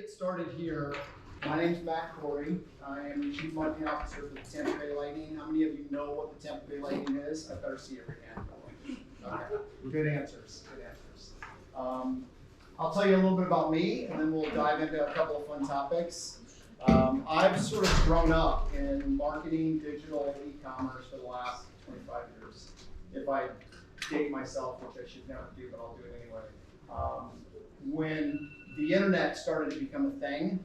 get started here, my name's Matt Corey. I am the Chief Marketing Officer for the Tampa Bay Lightning. How many of you know what the Tampa Bay Lightning is? I better see every hand going. Okay. Good answers. Good answers. I'll tell you a little bit about me, and then we'll dive into a couple of fun topics. I've sort of grown up in marketing, digital, e-commerce for the last 25 years. If I date myself, which I should never do, but I'll do it anyway. When the internet started to become a thing,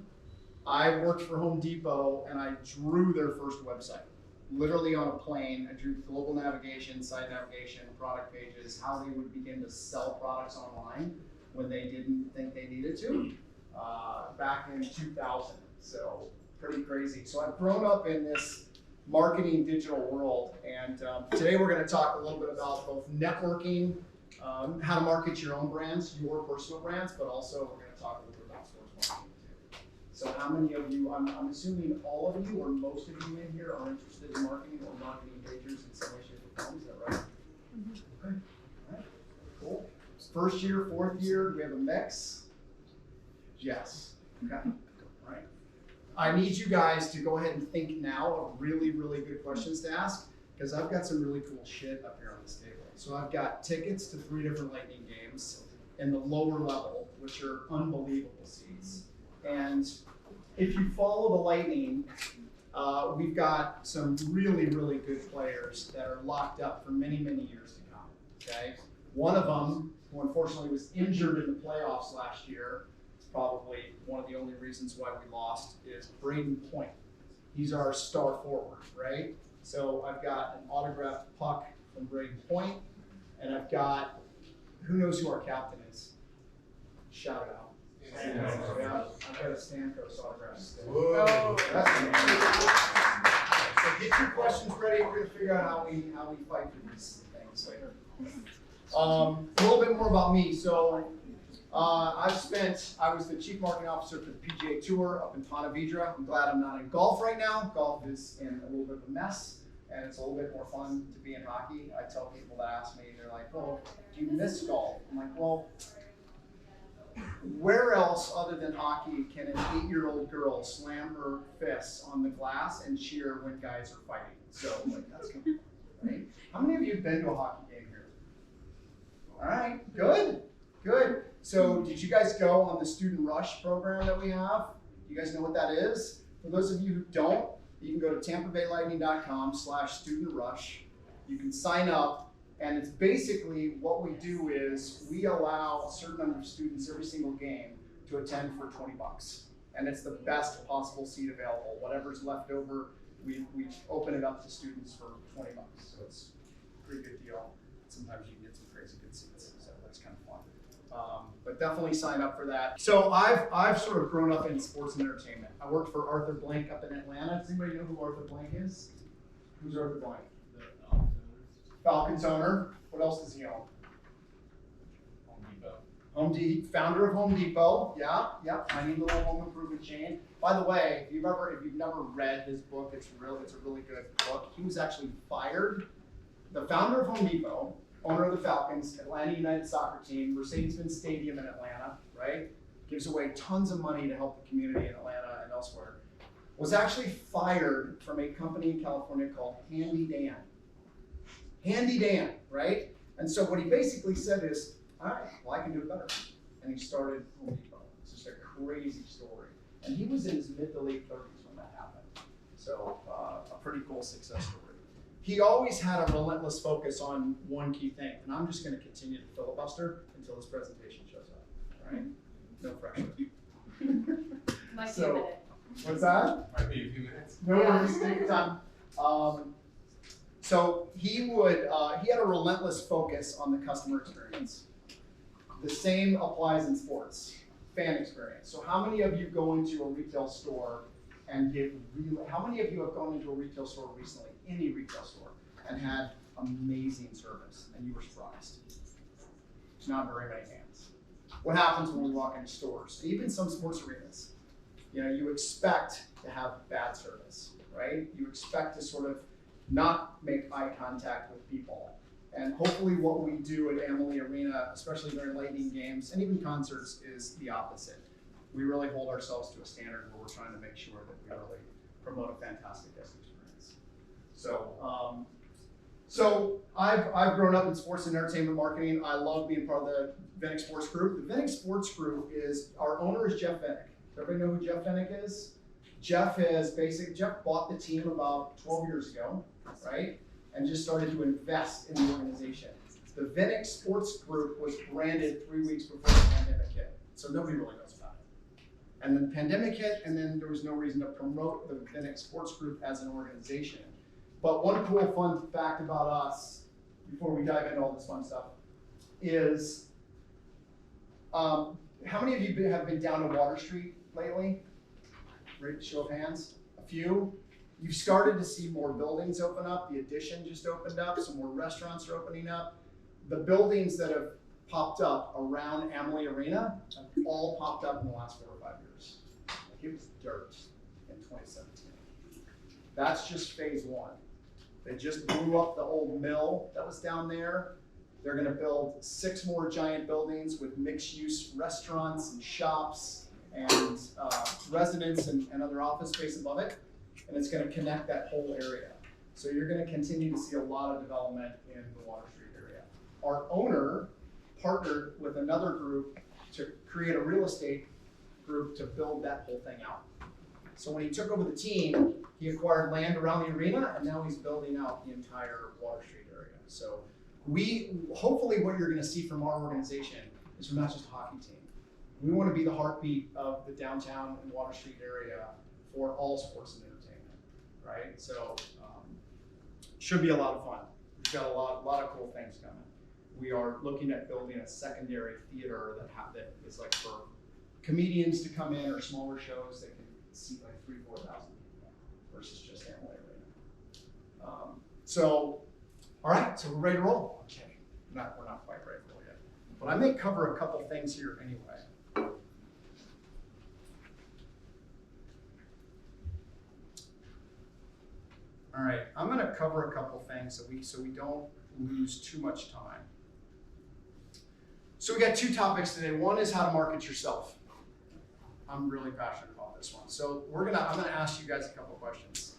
I worked for Home Depot and I drew their first website. Literally on a plane, I drew global navigation, site navigation, product pages, how they would begin to sell products online when they didn't think they needed to, back in 2000. So pretty crazy. So I've grown up in this marketing digital world, and today we're going to talk a little bit about both networking, how to market your own brands, your personal brands, but also we're going to talk a little bit about sports marketing too. So how many of you, I'm assuming all of you or most of you in here are interested in marketing or marketing majors in some way, shape, or form, is that right? Mm-hmm. Okay, all right, cool. First year, fourth year, do we have a mix? Yes, okay, all right. I need you guys to go ahead and think now of really, really good questions to ask, because I've got some really cool shit up here on this table. So I've got tickets to 3 different Lightning games in the lower level, which are unbelievable seats. And if you follow the Lightning, we've got some really, really good players that are locked up for many, many years to come, okay? One of them, who unfortunately was injured in the playoffs last year, probably one of the only reasons why we lost, is Braden Point. He's our star forward, right? So I've got an autographed puck from Braden Point, and I've got, who knows who our captain is? Shout it out. Yeah, I've got a Stamkos autograph still. Whoa. That's amazing. So get your questions ready. We're gonna figure out how we fight for these things later. A little bit more about me. So I was the Chief Marketing Officer for the PGA Tour up in Ponte Vedra. I'm glad I'm not in golf right now. Golf is in a little bit of a mess, and it's a little bit more fun to be in hockey. I tell people that ask me, they're like, oh, do you miss golf? I'm like, well, where else other than hockey can an 8-year-old girl slam her fists on the glass and cheer when guys are fighting? So, like, that's kind of fun, right? How many of you have been to a hockey game here? All right, good, good. So did you guys go on the Student Rush program that we have? Do you guys know what that is? For those of you who don't, you can go to tampabaylightning.com/studentrush. You can sign up, and it's basically what we do is we allow a certain number of students every single game to attend for $20. And it's the best possible seat available. Whatever's left over, we open it up to students for $20. So it's a pretty good deal. Sometimes you can get some crazy good seats, so that's kind of fun. But definitely sign up for that. So I've sort of grown up in sports and entertainment. I worked for Arthur Blank up in Atlanta. Does anybody know who Arthur Blank is? Who's Arthur Blank? The Falcons owner. What else does he own? Home Depot. Founder of Home Depot. Yeah. Tiny little home improvement chain. By the way, if you've never read his book, it's a really good book. He was actually fired. The founder of Home Depot, owner of the Falcons, Atlanta United soccer team, Mercedes-Benz Stadium in Atlanta, right? Gives away tons of money to help the community in Atlanta and elsewhere. Was actually fired from a company in California called Handy Dan. Handy Dan, right? And so what he basically said is, all right, well, I can do it better. And he started Home Depot. It's just a crazy story. And he was in his mid to late 30s when that happened. So a pretty cool success story. He always had a relentless focus on one key thing, and I'm just going to continue to filibuster until this presentation shows up. All right? No pressure. Might be a minute. What's that? Might be a few minutes. No worries. Take your time. So he had a relentless focus on the customer experience. The same applies in sports, fan experience. So how many of you go into a retail store and how many of you have gone into a retail store recently, any retail store, and had amazing service and you were surprised? Not very many hands. What happens when we walk into stores, even some sports arenas? You know, you expect to have bad service, right? You expect to sort of not make eye contact with people. And hopefully what we do at Amalie Arena, especially during Lightning games and even concerts, is the opposite. we really hold ourselves to a standard where we're trying to make sure that we really promote a fantastic guest experience. So I've grown up in sports and entertainment marketing. I love being part of the Vinik Sports Group. The Vinik Sports Group is, our owner is Jeff Vinik. Does everybody know who Jeff Vinik is? Jeff bought the team about 12 years ago, right? And just started to invest in the organization. The Vinik Sports Group was branded 3 weeks before the pandemic hit. So nobody really knows about it. And then the pandemic hit, and then there was no reason to promote the Vinik Sports Group as an organization. But one cool fun fact about us, before we dive into all this fun stuff, is how many of you have been down to Water Street lately? Right, show of hands. A few. You've started to see more buildings open up. The Addition just opened up. Some more restaurants are opening up. The buildings that have popped up around Amalie Arena have all popped up in the last 4 or 5 years. Like, it was dirt in 2017. That's just phase one. They just blew up the old mill that was down there. They're going to build 6 more giant buildings with mixed-use restaurants and shops and residents and other office space above it. And it's going to connect that whole area. So you're going to continue to see a lot of development in the Water Street area. Our owner partnered with another group to create a real estate group to build that whole thing out. So when he took over the team, he acquired land around the arena, and now he's building out the entire Water Street area. So hopefully what you're going to see from our organization is we're not just a hockey team. We want to be the heartbeat of the downtown and Water Street area for all sports and entertainment, right? So should be a lot of fun. We've got a lot of cool things coming. We are looking at building a secondary theater that is like for comedians to come in or smaller shows that can seat like 3,000 to 4,000 people versus just Amalie Arena. All right, so we're ready to roll. Okay, we're not quite ready to roll yet, but I may cover a couple things here anyway. All right, I'm going to cover a couple things so we don't lose too much time. So we got 2 topics today. One is how to market yourself. I'm really passionate about this one. So I'm gonna ask you guys a couple questions.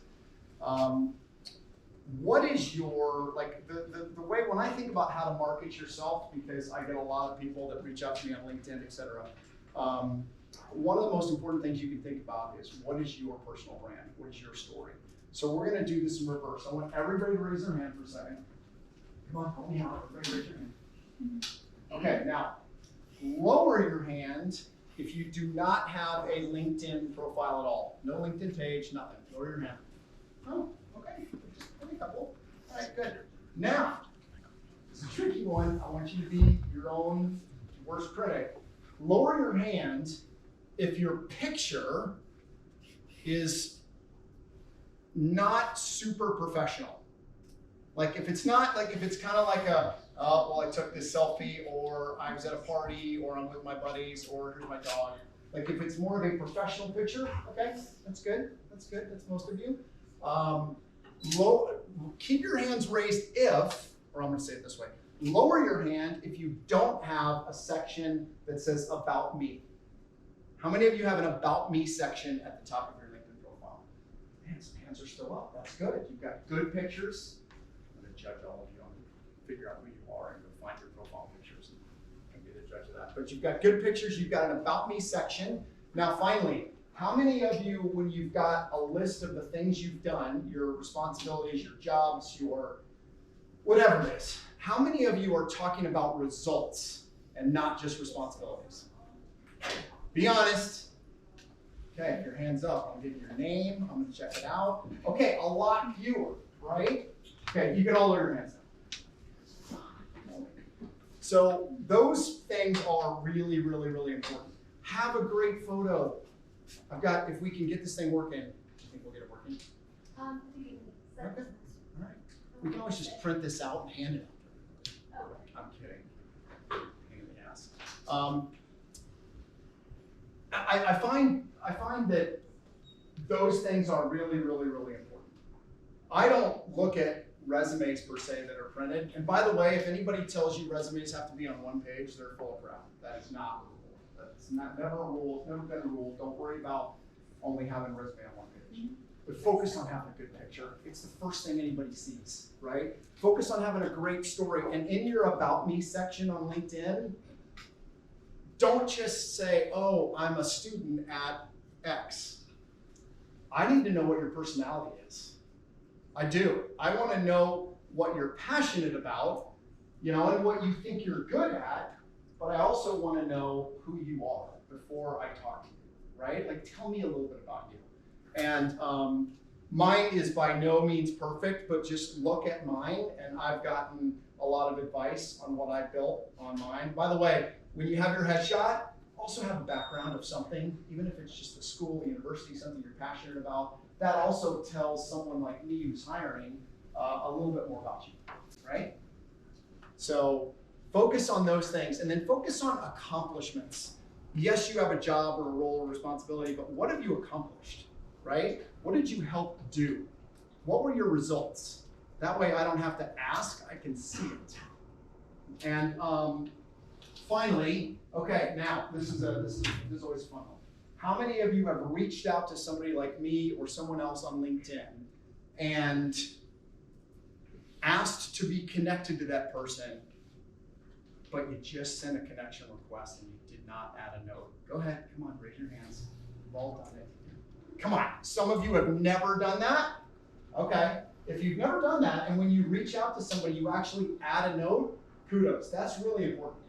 What is your, like the way, when I think about how to market yourself, because I get a lot of people that reach out to me on LinkedIn, et cetera. One of the most important things you can think about is what is your personal brand? What is your story? So we're gonna do this in reverse. I want everybody to raise their hand for a second. Come on, help me out. Everybody raise your hand. Okay, now lower your hand if you do not have a LinkedIn profile at all. No LinkedIn page, nothing. Lower your hand. Oh, okay. Just a couple. All right, good. Now, it's a tricky one. I want you to be your own worst critic. Lower your hand if your picture is not super professional. Like if it's kind of like a, well, I took this selfie, or I was at a party, or I'm with my buddies, or here's my dog. Like if it's more of a professional picture, okay, that's good. That's good. That's most of you. Keep your hands raised if, or I'm going to say it this way, lower your hand if you don't have a section that says about me. How many of you have an about me section at the top of your LinkedIn profile? Man, some hands are still up. That's good. You've got good pictures. I'm going to judge all of you on figure out who you are and go find your profile pictures and be the judge of that. But you've got good pictures. You've got an about me section. Now, finally, how many of you, when you've got a list of the things you've done, your responsibilities, your jobs, your whatever it is, how many of you are talking about results and not just responsibilities? Be honest. Okay, your hand's up. I'm getting your name. I'm going to check it out. Okay, a lot fewer, right? Okay, you can all lower your hands now. So those things are really, really, really important. Have a great photo. If we can get this thing working, do you think we'll get it working? Okay. Okay, all right. We can always just print this out and hand it out. I'm kidding. Pain in the ass. I find that those things are really, really, really important. I don't look at resumes per se that are printed. And by the way, if anybody tells you resumes have to be on one page, they're full of crap. That is not the rule. That's It's never a rule, it's never been a rule. Don't worry about only having a resume on one page. But focus on having a good picture. It's the first thing anybody sees, right? Focus on having a great story. And in your About Me section on LinkedIn, don't just say, oh, I'm a student at X. I need to know what your personality is. I do. I want to know what you're passionate about, and what you think you're good at, but I also want to know who you are before I talk to you, right? Like, tell me a little bit about you. And mine is by no means perfect, but just look at mine, and I've gotten a lot of advice on what I built on mine. By the way, when you have your headshot, also have a background of something, even if it's just a school, a university, something you're passionate about. That also tells someone like me who's hiring a little bit more about you, right? So focus on those things, and then focus on accomplishments. Yes, you have a job or a role or responsibility, but what have you accomplished, right? What did you help do? What were your results? That way I don't have to ask, I can see it. And finally, okay, now this is always fun. How many of you have reached out to somebody like me or someone else on LinkedIn and asked to be connected to that person, but you just sent a connection request and you did not add a note? Go ahead, come on, raise your hands. We've all done it. Come on, some of you have never done that? Okay, if you've never done that, and when you reach out to somebody, you actually add a note, kudos, that's really important.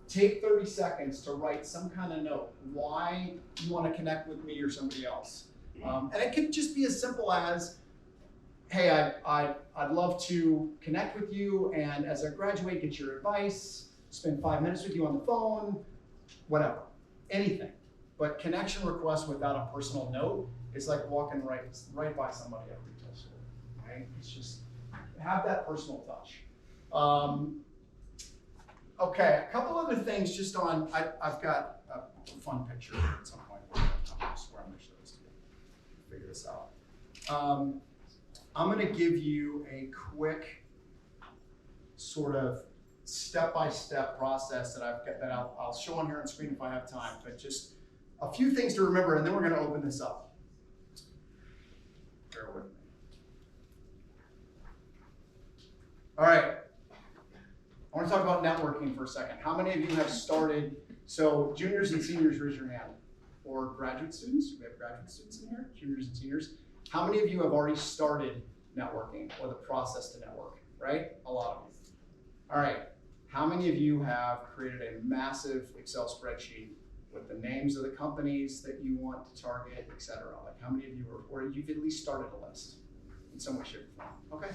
Take 30 seconds to write some kind of note, why you want to connect with me or somebody else. And it could just be as simple as, hey, I'd love to connect with you, and as I graduate, get your advice, spend 5 minutes with you on the phone, whatever, anything. But connection request without a personal note is like walking right by somebody at retail store, right? It's just, have that personal touch. Okay, a couple other things just on, I've got a fun picture at some point where I'm going to show this to you. Figure this out. I'm going to give you a quick sort of step-by-step process that I'll show on here on screen if I have time, but just a few things to remember, and then we're going to open this up. Bear with me. All right. I want to talk about networking for a second. How many of you have started, so juniors and seniors, raise your hand. Or graduate students, we have graduate students in here, juniors and seniors. How many of you have already started networking or the process to network, right? A lot of you. All right, how many of you have created a massive Excel spreadsheet with the names of the companies that you want to target, et cetera? Like how many of you or you've at least started a list in some way, shape, or form? Okay,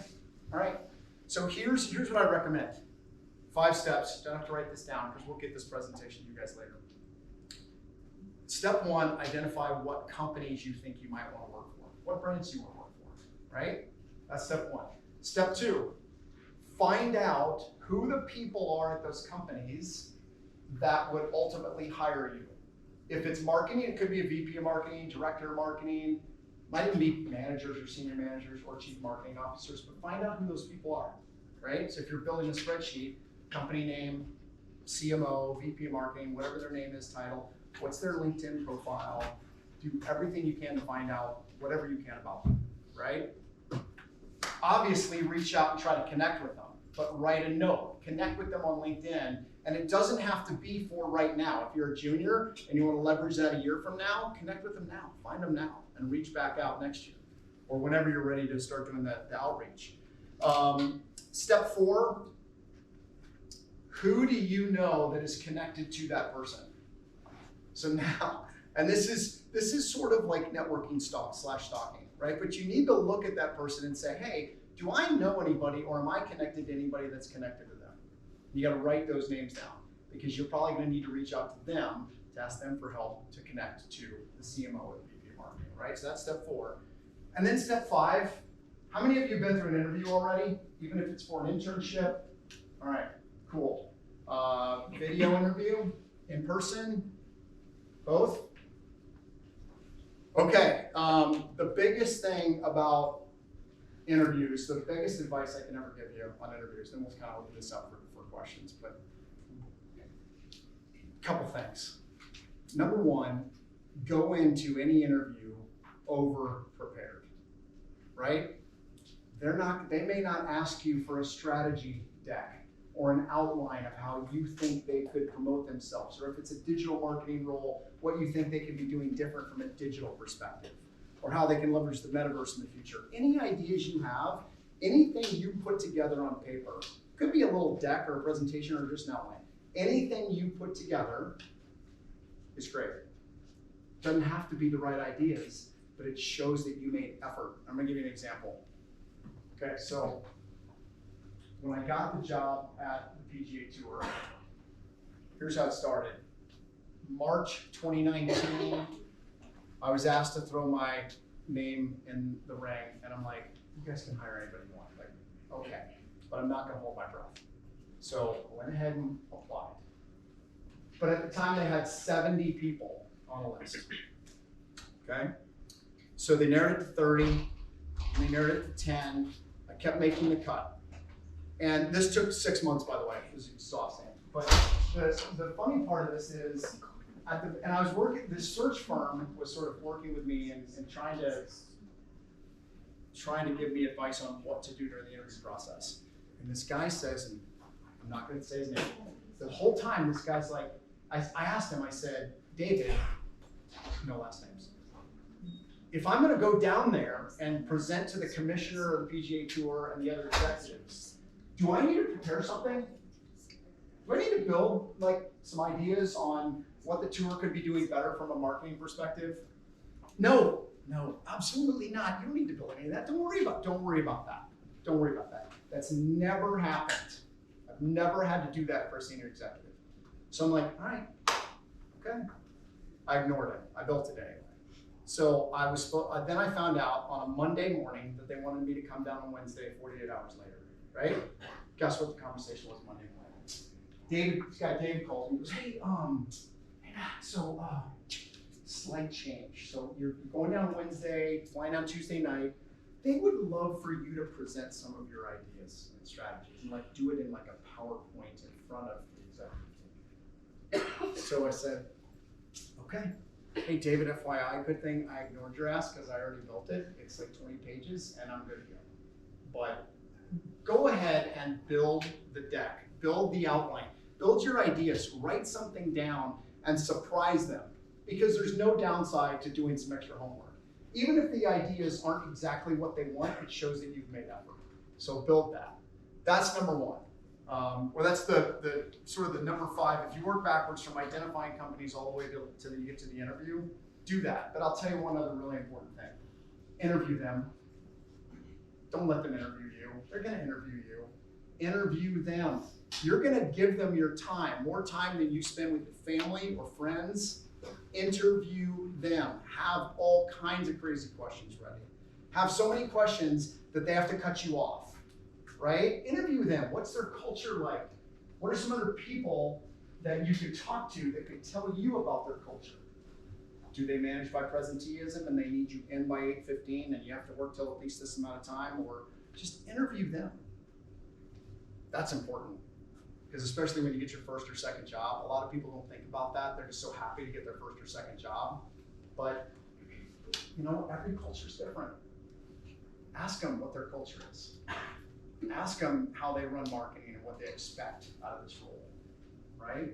all right. So here's what I recommend. 5 steps, don't have to write this down because we'll get this presentation to you guys later. Step 1, identify what companies you think you might want to work for. What brands you want to work for, right? That's step 1. Step 2, find out who the people are at those companies that would ultimately hire you. If it's marketing, it could be a VP of marketing, director of marketing, might even be managers or senior managers or chief marketing officers, but find out who those people are, right? So if you're building a spreadsheet, company name, CMO, VP of marketing, whatever their name is, title, what's their LinkedIn profile, do everything you can to find out whatever you can about them, right? Obviously, reach out and try to connect with them, but write a note, connect with them on LinkedIn, and it doesn't have to be for right now. If you're a junior and you want to leverage that a year from now, connect with them now, find them now, and reach back out next year, or whenever you're ready to start doing the outreach. Step 4, who do you know that is connected to that person? So now, and this is sort of like networking stalking, right? But you need to look at that person and say, hey, do I know anybody or am I connected to anybody that's connected to them? You got to write those names down because you're probably going to need to reach out to them to ask them for help to connect to the CMO or the VP of marketing, right? So that's step 4. And then step 5, how many of you have been through an interview already? Even if it's for an internship? All right, cool. Video interview, in person, both? Okay, the biggest thing about interviews, the biggest advice I can ever give you on interviews, then we'll kind of open this up for questions, but a couple things. Number one, go into any interview over prepared, right? They may not ask you for a strategy deck or an outline of how you think they could promote themselves, or if it's a digital marketing role, what you think they could be doing different from a digital perspective, or how they can leverage the metaverse in the future. Any ideas you have, anything you put together on paper, could be a little deck or a presentation or just an outline. Anything you put together is great. Doesn't have to be the right ideas, but it shows that you made effort. I'm gonna give you an example. Okay, so when I got the job at the PGA Tour, here's how it started. March 2019, I was asked to throw my name in the ring, and I'm like, you guys can hire anybody you want. Like, okay, but I'm not gonna hold my breath. So I went ahead and applied. But at the time they had 70 people on the list, okay? So they narrowed it to 30, and they narrowed it to 10. I kept making the cut. And this took 6 months, by the way. It was exhausting. But the funny part of this is, and I was working, this search firm was sort of working with me and trying to give me advice on what to do during the interview process. And this guy says, and I'm not gonna say his name, the whole time this guy's like, I asked him, I said, David, no last names. If I'm gonna go down there and present to the commissioner of the PGA Tour and the other executives, do I need to prepare something? Do I need to build like some ideas on what the tour could be doing better from a marketing perspective? No, absolutely not. You don't need to build any of that. Don't worry about that. Don't worry about that. That's never happened. I've never had to do that for a senior executive. So I'm like, all right, okay. I ignored it. I built it anyway. So then I found out on a Monday morning that they wanted me to come down on Wednesday, 48 hours later, right? Guess what the conversation was Monday morning? This guy Dave calls me, he goes, hey Matt, so slight change. So you're going down Wednesday, flying down Tuesday night. They would love for you to present some of your ideas and strategies and like do it in like a PowerPoint in front of the executive team. So I said, okay. Hey David, FYI, good thing I ignored your ask because I already built it. It's like 20 pages and I'm good to go. But go ahead and build the deck, build the outline, build your ideas, write something down and surprise them, because there's no downside to doing some extra homework. Even if the ideas aren't exactly what they want, it shows that you've made effort. So build that. That's number one. Or that's the sort of the number 5. If you work backwards from identifying companies all the way to you get to the interview, do that. But I'll tell you one other really important thing. Interview them. Don't let them interview you. They're gonna interview you. Interview them. You're gonna give them your time, more time than you spend with your family or friends. Interview them. Have all kinds of crazy questions ready. Have so many questions that they have to cut you off. Right? Interview them. What's their culture like? What are some other people that you could talk to that could tell you about their culture? Do they manage by presenteeism and they need you in by 8:15 and you have to work till at least this amount of time? Or just interview them. That's important. Because especially when you get your first or second job, a lot of people don't think about that. They're just so happy to get their first or second job. But you know, every culture is different. Ask them what their culture is. Ask them how they run marketing and what they expect out of this role, right?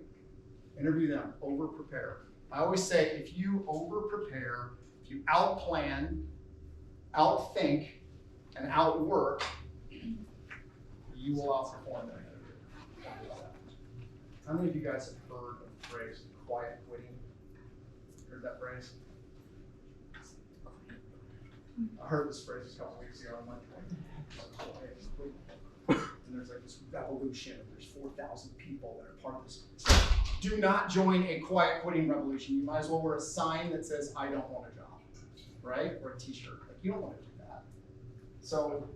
Interview them, over-prepare. I always say if you over-prepare, if you out-plan, out-think, and outwork, you will outperform them. How many of you guys have heard of the phrase quiet quitting? Heard that phrase? I heard this phrase a couple weeks ago. I'm like, and there's like this revolution, and there's 4,000 people that are part of this. Do not join a quiet quitting revolution. You might as well wear a sign that says, I don't want a job, right? Or a t-shirt. Like, you don't want to do that. So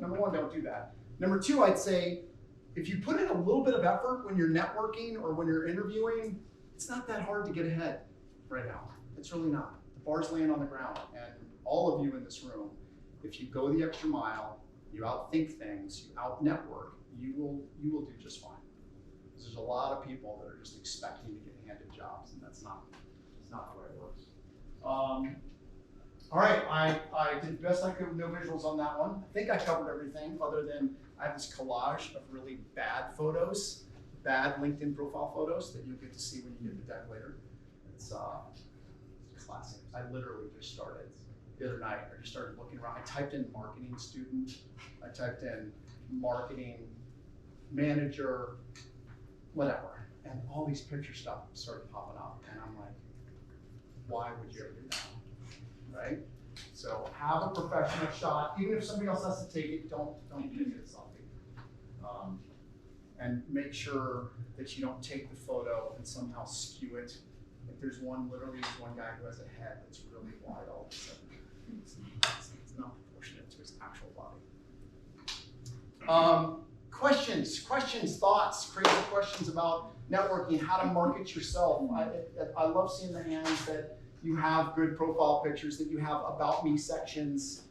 number one, don't do that. Number 2, I'd say, if you put in a little bit of effort when you're networking or when you're interviewing, it's not that hard to get ahead right now. It's really not. The bar's laying on the ground, and all of you in this room, if you go the extra mile, you outthink things, you out-network, you will do just fine. Because there's a lot of people that are just expecting to get handed jobs, and it's not the way it works. All right, I did the best I could with no visuals on that one. I think I covered everything other than I have this collage of really bad photos, bad LinkedIn profile photos that you'll get to see when you get the deck later. It's classic. I literally just started the other night. I just started looking around. I typed in marketing student. I typed in marketing manager, whatever. And all these picture stuff started popping up. And I'm like, why would you ever do that? Right? So have a professional shot. Even if somebody else has to take it, don't take it as selfie. And make sure that you don't take the photo and somehow skew it. Like there's one guy who has a head that's really wide all of a sudden. It's not proportionate to his actual body. Questions, thoughts, crazy questions about networking, how to market yourself. I love seeing the hands that you have good profile pictures, that you have about me sections.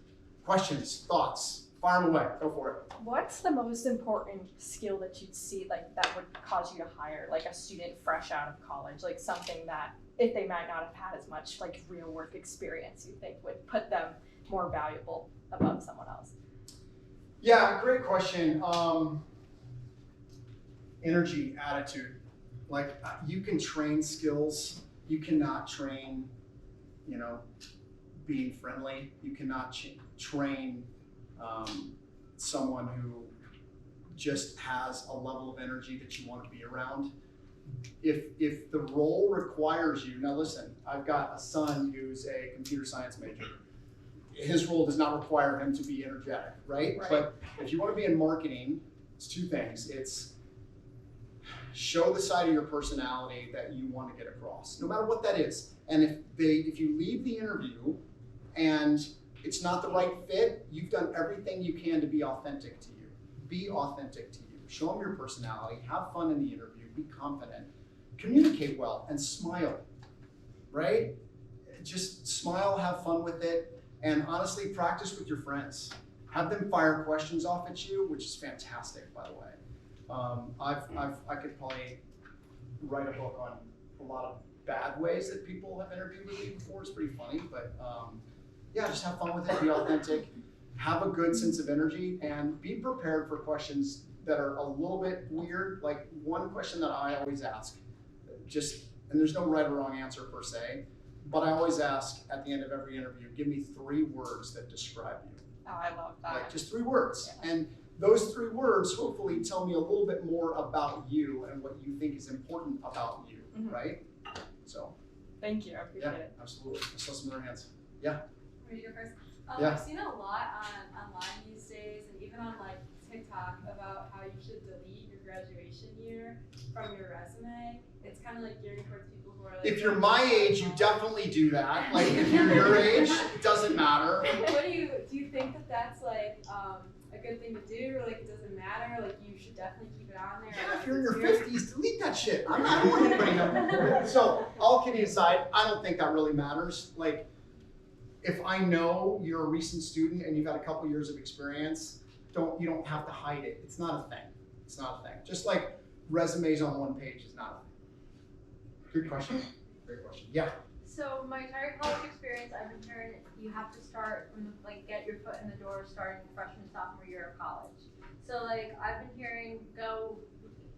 Questions, thoughts, fire them away, go for it. What's the most important skill that you'd see like that would cause you to hire like a student fresh out of college, like something that if they might not have had as much like real work experience, you think would put them more valuable above someone else? Yeah, great question. Energy, attitude. Like you can train skills. You cannot train, being friendly. You cannot train someone who just has a level of energy that you want to be around. If the role requires you, now listen, I've got a son who's a computer science major. His role does not require him to be energetic, right? But if you want to be in marketing, it's two things. It's show the side of your personality that you want to get across, no matter what that is. And if you leave the interview and it's not the right fit, you've done everything you can to be authentic to you. Be authentic to you. Show them your personality, have fun in the interview, be confident, communicate well, and smile, right? Just smile, have fun with it, and honestly, practice with your friends. Have them fire questions off at you, which is fantastic, by the way. I could probably write a book on a lot of bad ways that people have interviewed with me before. It's pretty funny, but yeah, just have fun with it, be authentic, have a good sense of energy, and be prepared for questions that are a little bit weird. Like one question that I always ask, and there's no right or wrong answer per se, but I always ask at the end of every interview, give me 3 words that describe you. Oh, I love that. Like just 3 words. Yeah. And those 3 words hopefully tell me a little bit more about you and what you think is important about you, right? So. Thank you, I appreciate it. Absolutely. I saw some other hands. Yeah. Want me to go first? Yeah. I've seen a lot online these days, and even on like TikTok, about how you should delete your graduation year from your resume. It's kind of like gearing towards people who are like. If you're my age, you definitely do that. Like if you're your age, it doesn't matter. What do you think that that's like a good thing to do, or like it doesn't matter? Like you should definitely keep it on there. Yeah, if you're in your 50s, delete that shit. I don't want anybody to. So all kidding aside, I don't think that really matters. Like if I know you're a recent student and you've had a couple years of experience, you don't have to hide it. It's not a thing. It's not a thing. Just like resumes on one page is not a thing. Good question. Great question. Yeah. So my entire college experience, I've been hearing you have to start from get your foot in the door starting freshman, sophomore year of college. So I've been hearing go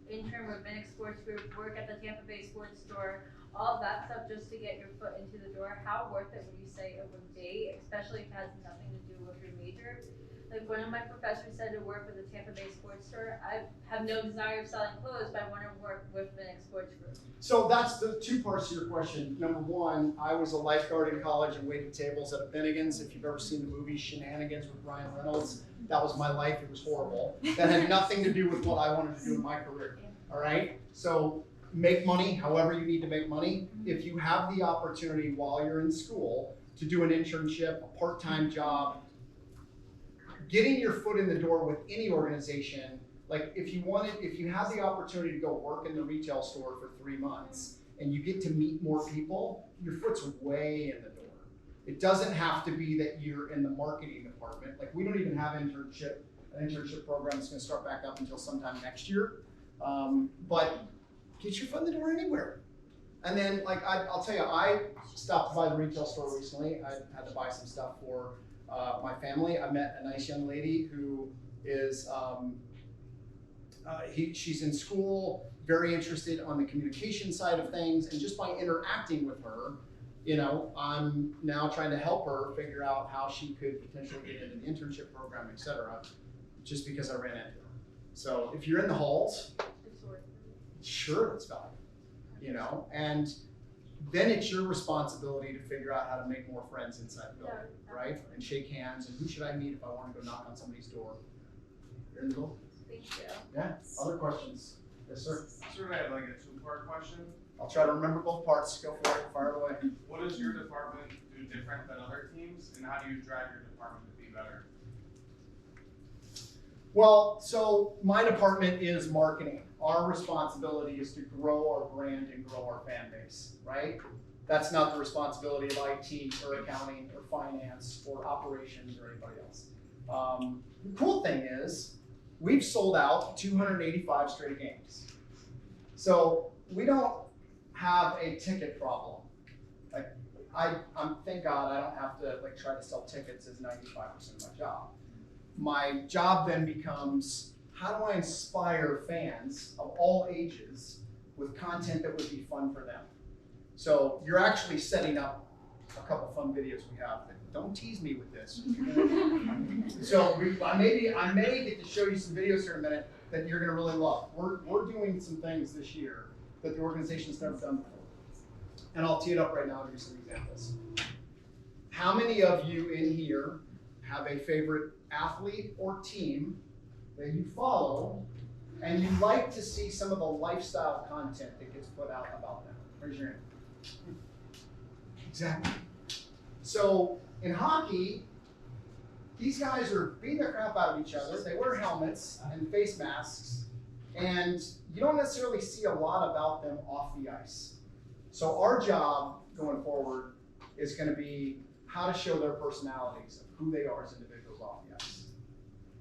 intern with Vinik Sports Group, work at the Tampa Bay Sports Store, all of that stuff just to get your foot into the door. How worth it would you say it would be, especially if it has nothing to do with your major? Like one of my professors said to work with the Tampa Bay Sports Store. I have no desire of selling clothes, but I want to work with Vinik Sports Group. So that's the 2 parts to your question. Number 1, I was a lifeguard in college and waited tables at a Finnegan's. If you've ever seen the movie Shenanigans with Ryan Reynolds, that was my life. It was horrible. That had nothing to do with what I wanted to do in my career. All right? So make money however you need to make money. If you have the opportunity while you're in school to do an internship, a part-time job, getting your foot in the door with any organization, like if you have the opportunity to go work in the retail store for 3 months and you get to meet more people, your foot's way in the door. It doesn't have to be that you're in the marketing department. Like we don't even have an internship program that's gonna start back up until sometime next year. But get your foot in the door anywhere. And then, like, I'll tell you, I stopped by the retail store recently. I had to buy some stuff for my family. I met a nice young lady who is, she's in school, very interested on the communication side of things, and just by interacting with her, you know, I'm now trying to help her figure out how she could potentially get into the internship program, et cetera, just because I ran into her. So if you're in the halls, sure, it's valuable, you know, and then it's your responsibility to figure out how to make more friends inside the building, right? And shake hands, and who should I meet if I want to go knock on somebody's door? You're in the building. Thank you. Yeah, other questions? Yes, sir. Sort of had like a two-part question. I'll try to remember both parts. Go for it, fire it away. What does your department do different than other teams, and how do you drive your department to be better? Well, so my department is marketing. Our responsibility is to grow our brand and grow our fan base, right? That's not the responsibility of IT or accounting or finance or operations or anybody else. The cool thing is we've sold out 285 straight games. So we don't have a ticket problem. Like I'm thank God I don't have to like try to sell tickets as 95% of my job. My job then becomes, how do I inspire fans of all ages with content that would be fun for them? So you're actually setting up a couple fun videos we have. Don't tease me with this. So I may get to show you some videos here in a minute that you're gonna really love. We're doing some things this year that the organization's never done before. And I'll tee it up right now and give you some examples. How many of you in here have a favorite athlete or team that you follow and you like to see some of the lifestyle content that gets put out about them? Raise your hand. Exactly. So in hockey, these guys are beating the crap out of each other. They wear helmets and face masks, and you don't necessarily see a lot about them off the ice. So our job going forward is going to be how to show their personalities of who they are as individuals off the ice.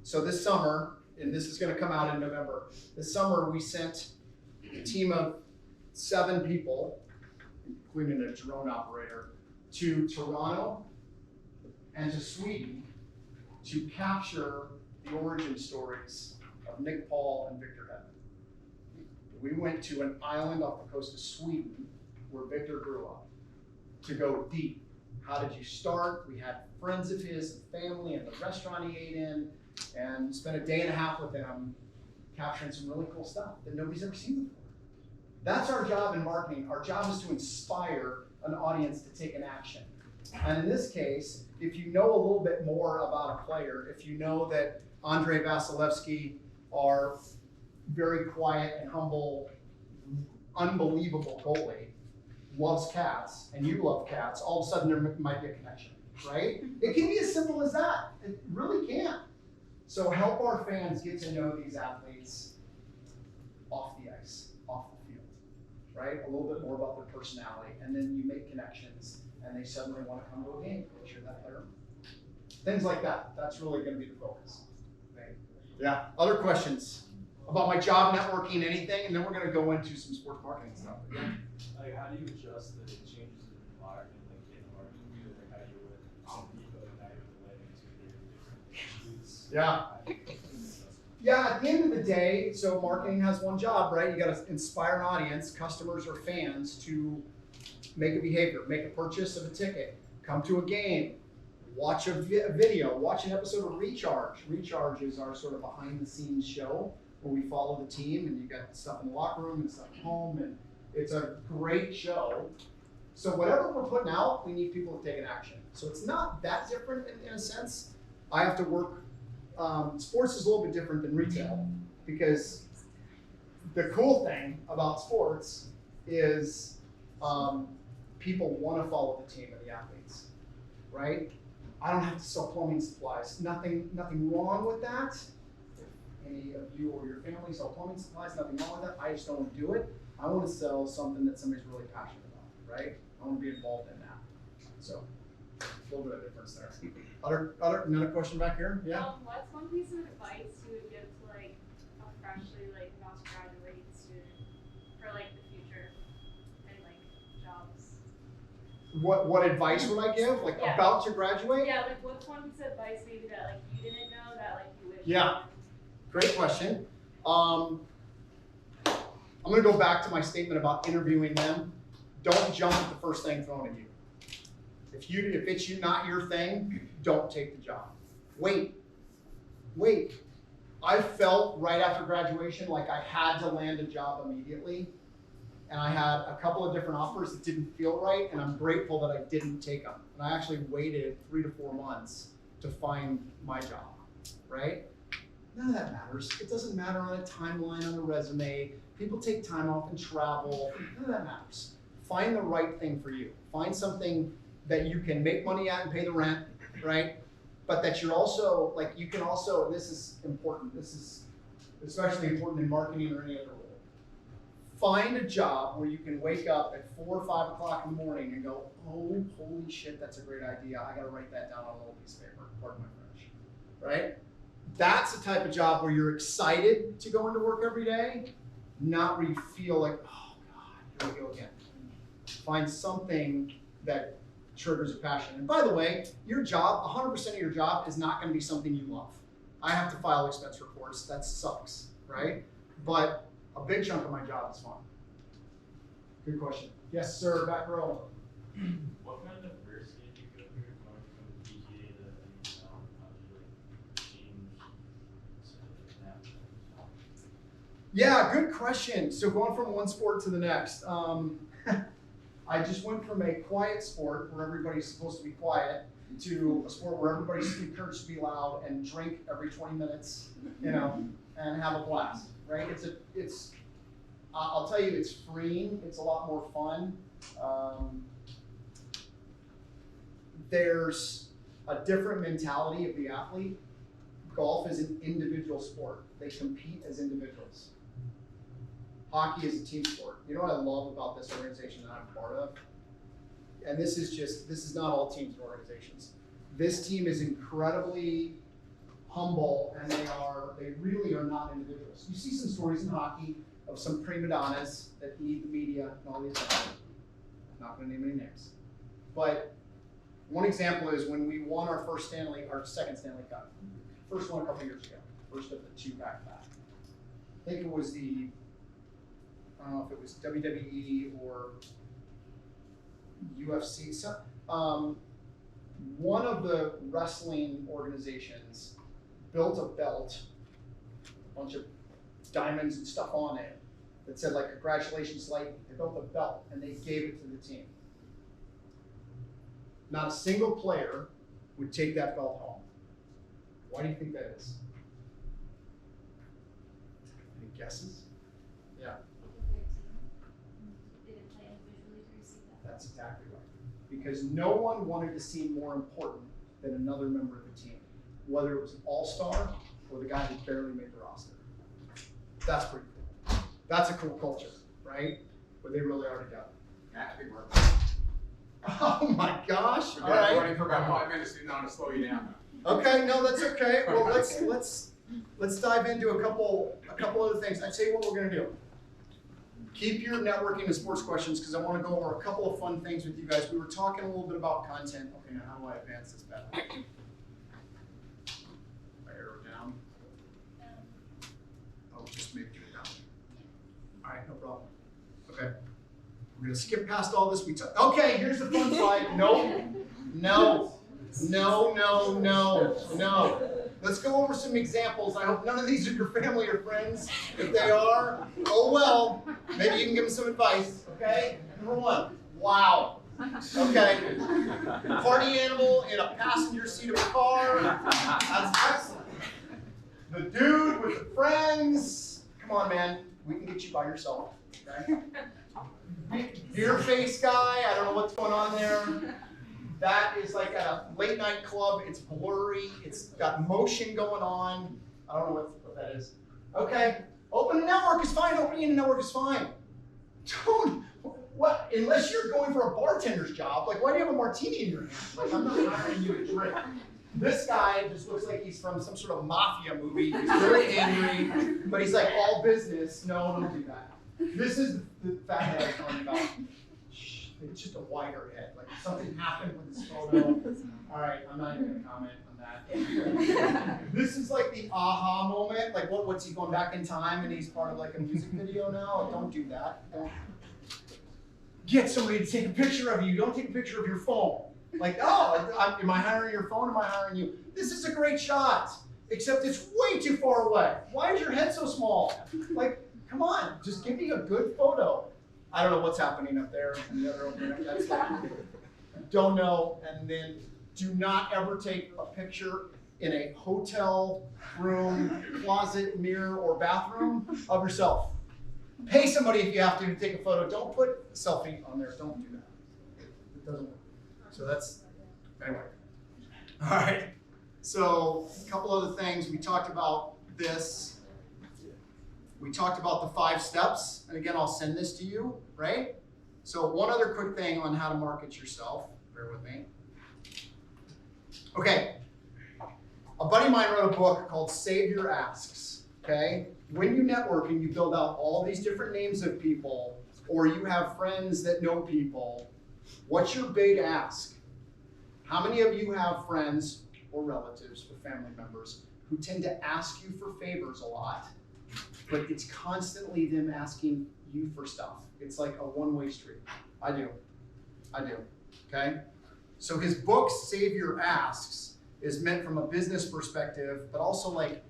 So this summer, and this is going to come out in November, this summer we sent a team of 7 people, including a drone operator, to Toronto and to Sweden to capture the origin stories of Nick Paul and Victor Hedman. We went to an island off the coast of Sweden where Victor grew up to go deep. How did you start? We had friends of his and family and the restaurant he ate in, and spent a day and a half with him capturing some really cool stuff that nobody's ever seen before. That's our job in marketing. Our job is to inspire an audience to take an action. And in this case, if you know a little bit more about a player, if you know that Andrei Vasilevsky are very quiet and humble, unbelievable goalie, loves cats, and you love cats, all of a sudden there might be a connection, right? It can be as simple as that. It really can. So help our fans get to know these athletes off the ice, off the field, right? A little bit more about their personality, and then you make connections, and they suddenly want to come to a game and cheer that player. Things like that. That's really going to be the focus. Right? Yeah. Other questions about my job, networking, anything, and then we're going to go into some sports marketing stuff. Yeah. Like, how do you adjust the changes in the environment, like in the marketing field, like how you would Home Depot and now you're relating to their different issues? Yeah. Yeah, at the end of the day, so marketing has one job, right? You got to inspire an audience, customers or fans, to make a behavior, make a purchase of a ticket, come to a game, watch a video, watch an episode of Recharge. Recharge is our sort of behind the scenes show where we follow the team, and you got stuff in the locker room and stuff at home, and it's a great show. So whatever we're putting out, we need people to take an action. So it's not that different in a sense. I have to work. Sports is a little bit different than retail because the cool thing about sports is people want to follow the team and the athletes, right? I don't have to sell plumbing supplies. Nothing wrong with that. If any of you or your family sell plumbing supplies, nothing wrong with that. I just don't want to do it. I want to sell something that somebody's really passionate about, right? I want to be involved in that. So a little bit of difference there. Another question back here? Yeah. What's one piece of advice you would give to like a freshly like about to graduate What advice would I give? Like Yeah. about to graduate? Yeah, like what's one piece of advice maybe that like you didn't know that like you wish? Yeah. Great question. I'm gonna go back to my statement about interviewing them. Don't jump at the first thing thrown at you. If it's not your thing, don't take the job. Wait. I felt right after graduation like I had to land a job immediately. And I had a couple of different offers that didn't feel right, and I'm grateful that I didn't take them. And I actually waited 3 to 4 months to find my job, right? None of that matters. It doesn't matter on a timeline on a resume. People take time off and travel. None of that matters. Find the right thing for you. Find something that you can make money at and pay the rent, right? But that you're also, like, you can also, and this is important, this is especially important in marketing or any other role. Find a job where you can wake up at 4 or 5 o'clock in the morning and go, oh, holy shit, that's a great idea. I gotta write that down on a little piece of paper, pardon my French, right? That's the type of job where you're excited to go into work every day, not where you feel like, oh God, here we go again. Find something that triggers a passion. And by the way, your job, 100% of your job is not gonna be something you love. I have to file expense reports, that sucks, right? But a big chunk of my job is fun. Good question. Yes, sir, back row. What kind of diversity did you go through going from PGA to NHL? How did you like change to that? Yeah, good question. So going from one sport to the next, I just went from a quiet sport where everybody's supposed to be quiet to a sport where everybody's encouraged to be loud and drink every 20 minutes, you know, and have a blast, right? I'll tell you, it's freeing. It's a lot more fun. There's a different mentality of the athlete. Golf is an individual sport. They compete as individuals. Hockey is a team sport. You know what I love about this organization that I'm part of? And this is not all teams and organizations. This team is incredibly humble, and they really are not individuals. You see some stories in hockey of some prima donnas that need the media and all these things. I'm not going to name any names. But one example is when we won our second Stanley Cup. First one a couple years ago. First of the 2 back-to-back. I think it was I don't know if it was WWE or UFC. So, one of the wrestling organizations built a belt, a bunch of diamonds and stuff on it, that said like, congratulations, Lightning. They built a belt and they gave it to the team. Not a single player would take that belt home. Why do you think that is? Any guesses? Yeah. That's exactly right. Because no one wanted to seem more important than another member of the team, whether it was an all-star or the guy who barely made the roster. That's pretty cool. That's a cool culture, right? Where they really are together. Happy work. Oh my gosh! We've All been right. running for about 5 minutes, didn't want to slow you down. Okay, no, that's okay. Well, let's dive into a couple other things. I'd say what we're gonna do. Keep your networking and sports questions because I want to go over a couple of fun things with you guys. We were talking a little bit about content. Okay, now how do I advance this better? I arrow down. Oh, just maybe do it down. All right, no problem. Okay, we're gonna skip past all this. Okay, here's the fun slide. No. Let's go over some examples. I hope none of these are your family or friends. If they are, oh well. Maybe you can give them some advice, okay? Number 1, wow. Okay. Party animal in a passenger seat of a car. That's excellent. The dude with the friends. Come on, man. We can get you by yourself, okay? Beer face guy. I don't know what's going on there. That is like at a late night club. It's blurry. It's got motion going on. I don't know what that is. Okay. Open a network is fine. Opening a network is fine. Don't, what? Unless you're going for a bartender's job, like why do you have a martini in your hand? Like I'm not hiring you to drink. This guy just looks like he's from some sort of mafia movie. He's very angry, but he's like all business. No, don't do that. This is the fact that I was talking about. it's just a wider head. Like something happened with this photo. All right, I'm not even gonna comment on that. This is like the aha moment. Like what's he going back in time and he's part of like a music video now? Don't do that. Don't get somebody to take a picture of you. Don't take a picture of your phone. Like, oh, am I hiring your phone? Am I hiring you? This is a great shot, except it's way too far away. Why is your head so small? Like, come on, just give me a good photo. I don't know what's happening up there in the other opening. That's like, don't know. And then do not ever take a picture in a hotel room, closet, mirror, or bathroom of yourself. Pay somebody if you have to take a photo. Don't put a selfie on there. Don't do that. It doesn't work. So that's, anyway. All right. So a couple other things. We talked about this. We talked about the 5 steps. And again, I'll send this to you, right? So one other quick thing on how to market yourself. Bear with me. Okay. A buddy of mine wrote a book called Save Your Asks, okay? When you network and you build out all these different names of people, or you have friends that know people, what's your big ask? How many of you have friends or relatives or family members who tend to ask you for favors a lot, but it's constantly them asking you for stuff? It's like a one-way street. I do, okay? So his book, Save Your Asks, is meant from a business perspective, but also like,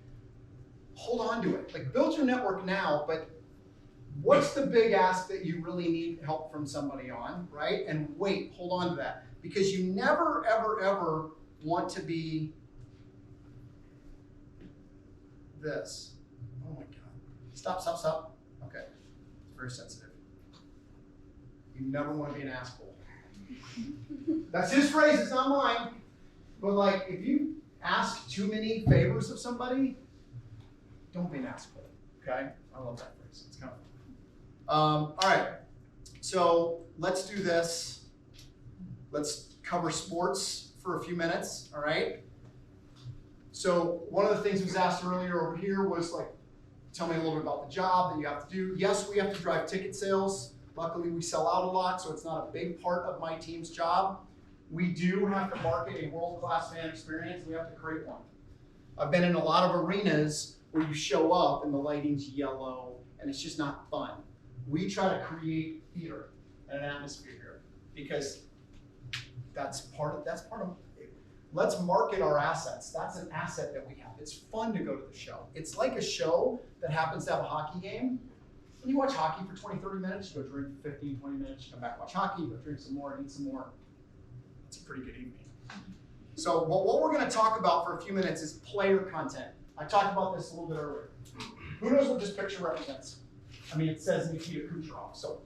hold on to it. Like build your network now, but what's the big ask that you really need help from somebody on, right? And wait, hold on to that. Because you never, ever, ever want to be this. Oh my God. Stop. Okay, it's very sensitive. You never want to be an asshole. That's his phrase, it's not mine. But like, if you ask too many favors of somebody, don't be an asshole, okay? I love that phrase, it's kind of fun. All right, so let's do this. Let's cover sports for a few minutes, all right? So one of the things that was asked earlier over here was like, tell me a little bit about the job that you have to do. Yes, we have to drive ticket sales. Luckily, we sell out a lot, so it's not a big part of my team's job. We do have to market a world-class fan experience. We have to create one. I've been in a lot of arenas where you show up and the lighting's yellow and it's just not fun. We try to create theater and an atmosphere here because that's part of it. Let's market our assets. That's an asset that we have. It's fun to go to the show. It's like a show that happens to have a hockey game. When you watch hockey for 20, 30 minutes, you go drink for 15, 20 minutes, you come back, watch hockey, go drink some more, eat some more. It's a pretty good evening. So what we're going to talk about for a few minutes is player content. I talked about this a little bit earlier. Who knows what this picture represents? I mean, it says Nikita Kucherov. So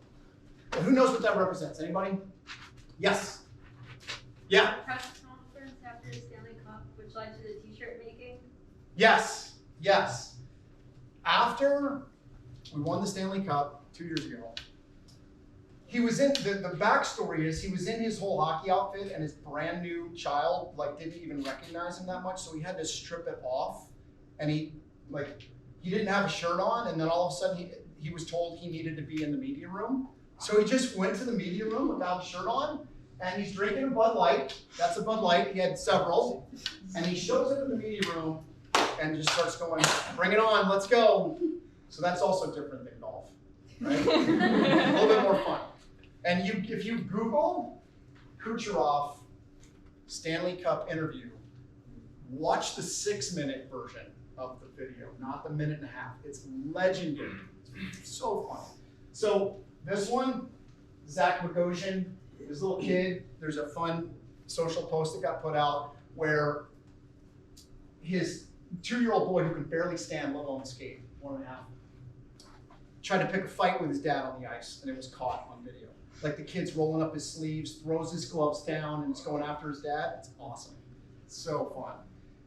who knows what that represents? Anybody? Yes. Yeah. Press conference after the Stanley Cup, which led to the t-shirt making. Yes. After we won the Stanley Cup 2 years ago, he was in, the backstory is he was in his whole hockey outfit and his brand new child like didn't even recognize him that much, so he had to strip it off, and he didn't have a shirt on, and then all of a sudden he was told he needed to be in the media room. So he just went to the media room without a shirt on, and he's drinking a Bud Light. That's a Bud Light, he had several, and he shows up in the media room and just starts going, bring it on, let's go. So that's also different than golf, right? A little bit more fun. And if you Google Kucherov Stanley Cup interview, watch the 6-minute version of the video, not the 1.5 minutes. It's legendary. It's so fun. So this one, Zach Bogosian, this little kid, there's a fun social post that got put out where his 2-year-old boy who can barely stand, let alone skate, 1.5, tried to pick a fight with his dad on the ice, and it was caught on video. Like the kid's rolling up his sleeves, throws his gloves down, and is going after his dad. It's awesome. It's so fun.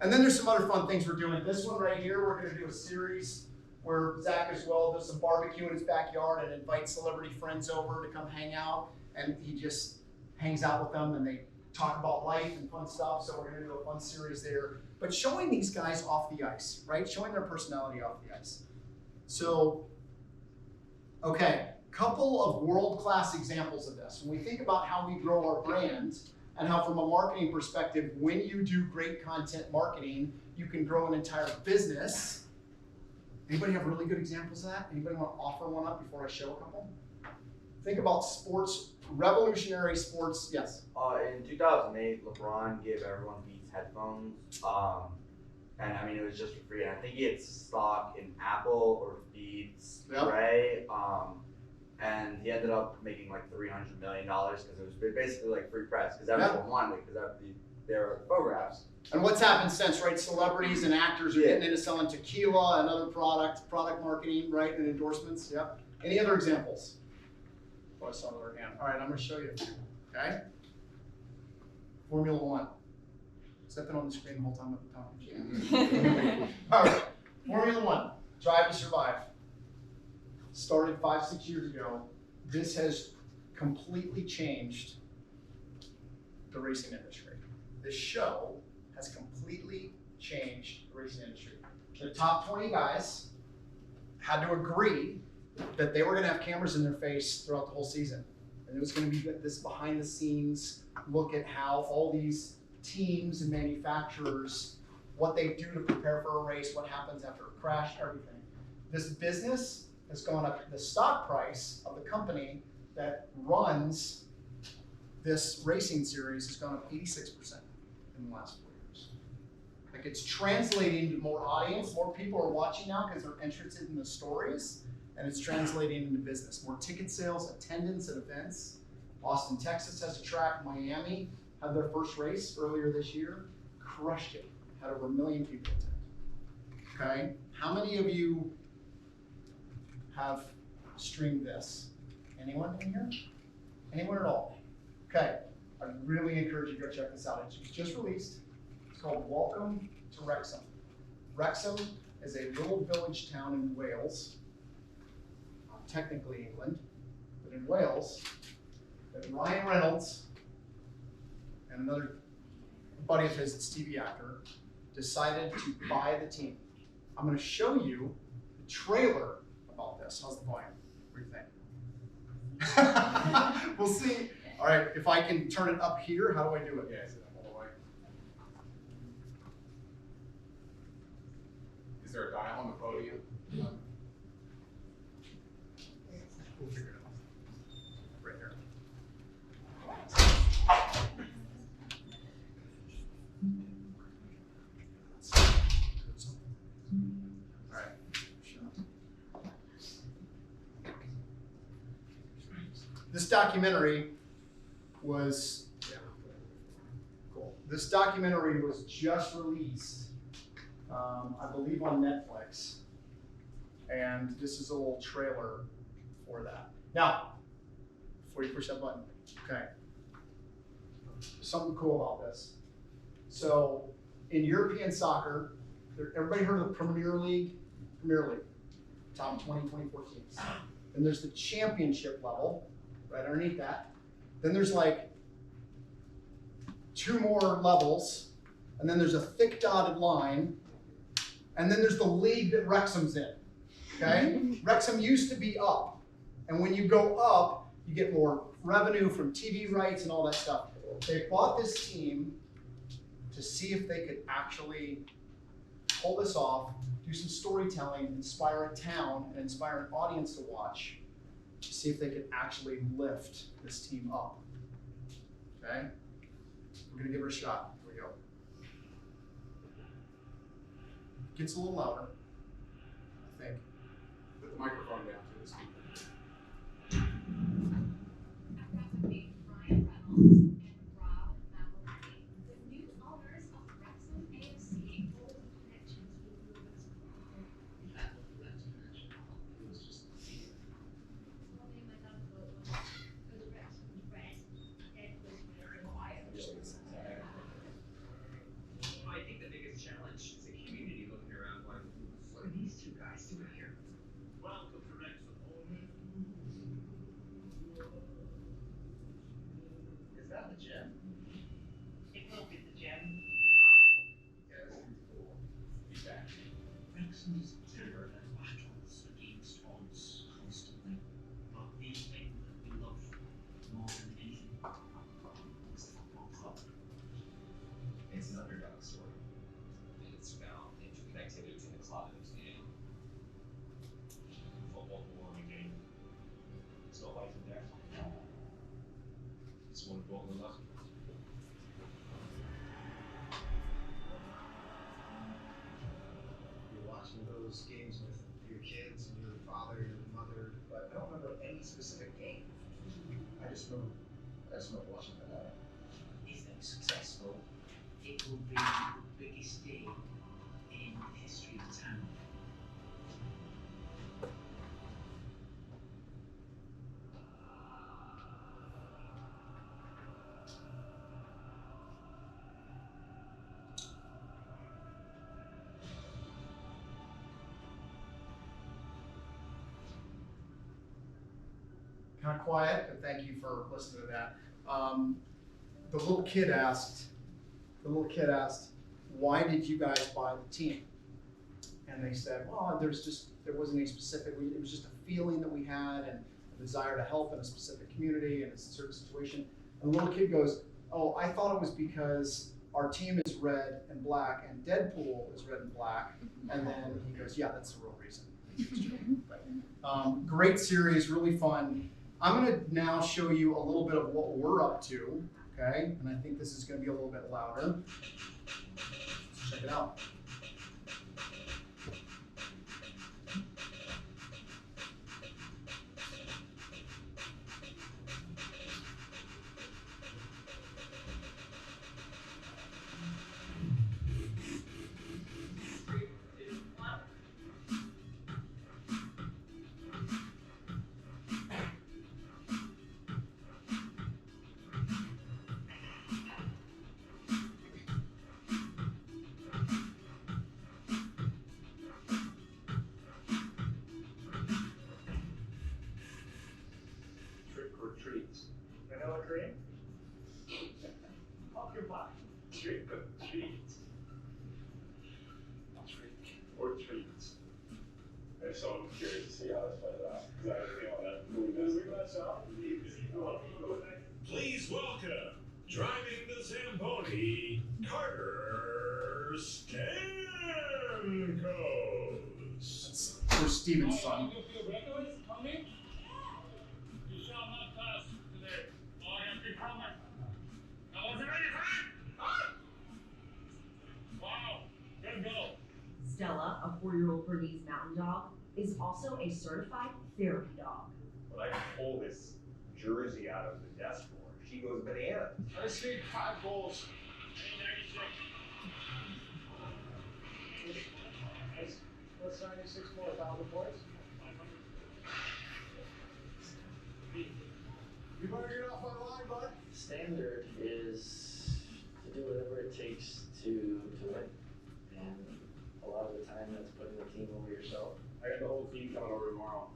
And then there's some other fun things we're doing. This one right here, we're going to do a series where Zach as well does some barbecue in his backyard and invites celebrity friends over to come hang out. And he just hangs out with them and they talk about life and fun stuff. So we're going to do a fun series there. But showing these guys off the ice, right? Showing their personality off the ice. So, okay. couple of world-class examples of this. When we think about how we grow our brand and how from a marketing perspective, when you do great content marketing, you can grow an entire business. Anybody have really good examples of that? Anybody want to offer one up before I show a couple? Think about sports, revolutionary sports, yes. In 2008, LeBron gave everyone Beats headphones, and I mean it was just for free. And I think he had stock in Apple or Beats, Ray, and he ended up making like $300 million because it was basically like free press because everyone wanted it because they were photographs. And what's happened since, right? Celebrities and actors are getting into selling tequila and other product marketing, right, and endorsements. Yep. Any other examples? Oh, I saw another hand. All right, I'm going to show you. Okay. Formula One. Is that been on the screen the whole time at the top? All right. Formula One. Drive to Survive. Started 5-6 years ago. This has completely changed the racing industry. This show has completely changed the racing industry. The top 20 guys had to agree that they were going to have cameras in their face throughout the whole season. And it was going to be this behind the scenes look at how all these teams and manufacturers, what they do to prepare for a race, what happens after a crash, everything. This business has gone up. The stock price of the company that runs this racing series has gone up 86% in the last 4 years. Like it's translating to more audience, more people are watching now because they're interested in the stories, and it's translating into business. More ticket sales, attendance at events. Austin, Texas has a track. Miami had their first race earlier this year. Crushed it. Had over 1 million people attend. Okay? How many of you have streamed this? Anyone in here? Anyone at all? Okay. I really encourage you to go check this out. It's just released. It's called Welcome to Wrexham. Wrexham is a little village town in Wales. Technically England, but in Wales, that Ryan Reynolds and another buddy of his, that's TV actor, decided to buy the team. I'm going to show you the trailer about this. How's the volume? What do you think? We'll see. All right, if I can turn it up here, how do I do it? Yeah, sit up all the way. Is there a dial on the podium? We'll figure it out. Right here. All right. This documentary was, cool. This documentary was just released, I believe on Netflix. And this is a little trailer for that. Now, before you push that button, okay. Something cool about this. So, in European soccer, everybody heard of the Premier League? Premier League, top 20, 24 teams. Then there's the championship level, right underneath that. Then there's like 2 more levels, and then there's a thick dotted line, and then there's the league that Wrexham's in, okay? Wrexham used to be up, and when you go up, you get more revenue from TV rights and all that stuff. They bought this team to see if they could actually pull this off, do some storytelling, inspire a town, and inspire an audience to watch, to see if they could actually lift this team up. Okay? We're gonna give her a shot. Here we go. Gets a little louder, I think. Put the microphone down to the speaker. Ryan Reynolds and Rob McElhenney, the new owners of Wrexham AFC, hold connections with Lewis. Well, they might not vote because Wrexham's red, and was very quiet. I think the biggest challenge is the community looking around going, what are these two guys doing here? Welcome to Wrexham. with us. You're watching those games with your kids and your father, your mother, but I don't remember any specific game. I just remember watching that. If they're successful, it will be the biggest day in the history of Tampa. Kind of quiet, but thank you for listening to that. The little kid asked, why did you guys buy the team? And they said, well, there wasn't any specific, it was just a feeling that we had and a desire to help in a specific community in a certain situation. And the little kid goes, oh, I thought it was because our team is red and black and Deadpool is red and black. And then he goes, yeah, that's the real reason. Great series, really fun. I'm gonna now show you a little bit of what we're up to, okay? And I think this is gonna be a little bit louder. Let's check it out. Trick or treats. Vanilla cream? Pumpkin pie. Trick or treats. Trick or treats. And so I'm curious to see how this plays out. Because I have a feeling that Please welcome, driving the Zamboni, Carter Stankos. There's Steven's son. You shall not pass today. I am becoming. I wasn't ready for it. Wow, good go. Stella, a 4-year-old Bernese mountain dog, is also a certified therapy dog. When I pull this jersey out of the desk drawer, she goes bananas. I just need 5 goals. What's 96 for 1,000 points? You better get off my line, bud. Standard is to do whatever it takes to win. And a lot of the time that's putting the team over yourself. I got the whole team coming over tomorrow.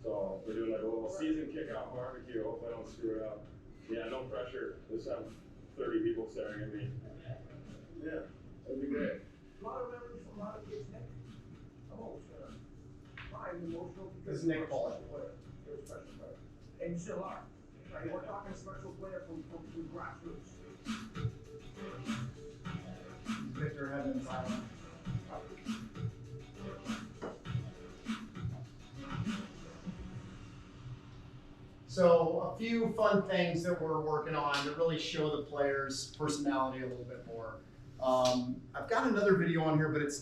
So we're doing like a little season kickoff barbecue. Hopefully I don't screw it up. Yeah, no pressure. Just have 30 people staring at me. Yeah, that'd be great. A lot of memories from a lot of kids, Nick. I'm almost crying emotional because This is Nick Paul. You're a special player. And you still are. Right? We're talking a special player from grassroots. Victor Heaven's Island. So a few fun things that we're working on to really show the players' personality a little bit more. I've got another video on here, but it's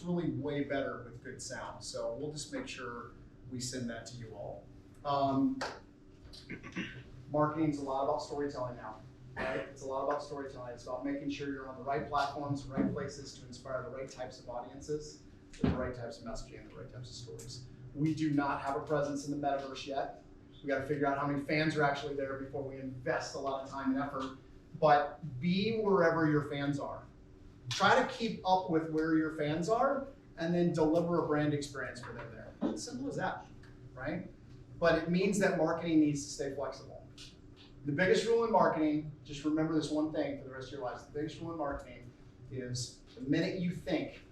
really way better with good sound. So we'll just make sure we send that to you all. Marketing's a lot about storytelling now, right? It's a lot about storytelling. It's about making sure you're on the right platforms, the right places to inspire the right types of audiences, with the right types of messaging, and the right types of stories. We do not have a presence in the metaverse yet. We got to figure out how many fans are actually there before we invest a lot of time and effort. But be wherever your fans are. Try to keep up with where your fans are and then deliver a brand experience when they're there. It's simple as that, right? But it means that marketing needs to stay flexible. The biggest rule in marketing, just remember this one thing for the rest of your lives. The biggest rule in marketing is the minute you think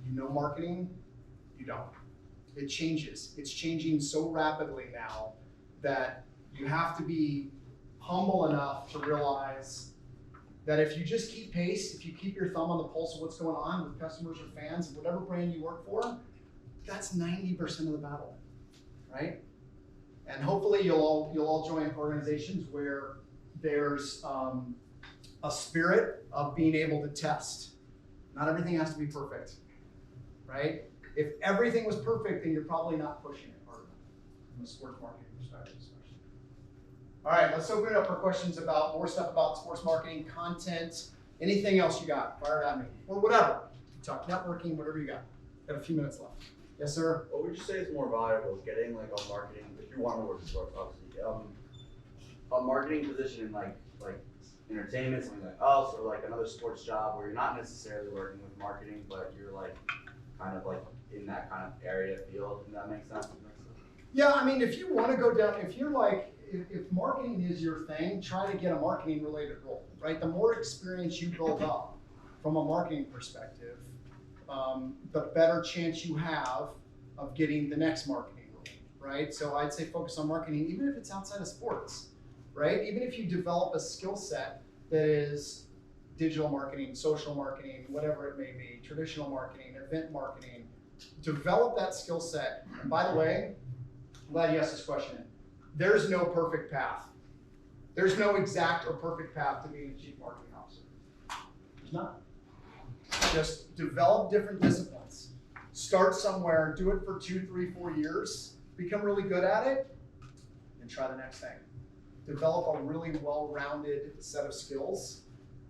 you know marketing, you don't. It changes. It's changing so rapidly now that you have to be humble enough to realize that if you just keep pace, if you keep your thumb on the pulse of what's going on with customers or fans, whatever brand you work for, that's 90% of the battle, right? And hopefully you'll all join organizations where there's a spirit of being able to test. Not everything has to be perfect, right? If everything was perfect, then you're probably not pushing it hard enough from a sports marketing perspective, especially. All right, let's open it up for questions about more stuff about sports marketing, content, anything else you got, fire it at me, or whatever. Talk networking, whatever you got. Got a few minutes left. Yes, sir? What would you say is more valuable, is getting like a marketing, if you want to work in sports, obviously, a marketing position in like entertainment, something like us, or like another sports job where you're not necessarily working with marketing, but you're like kind of like in that kind of area field, and that makes sense? Yeah, I mean, if you want to go down, if you're like, if marketing is your thing, try to get a marketing related role, right? The more experience you build up from a marketing perspective, the better chance you have of getting the next marketing role, right? So I'd say focus on marketing, even if it's outside of sports, right? Even if you develop a skill set that is digital marketing, social marketing, whatever it may be, traditional marketing, event marketing, develop that skill set. And by the way, I'm glad you asked this question. There's no perfect path. There's no exact or perfect path to being a chief marketing officer. There's not. Just develop different disciplines. Start somewhere, do it for 2, 3, 4 years, become really good at it, and try the next thing. Develop a really well-rounded set of skills,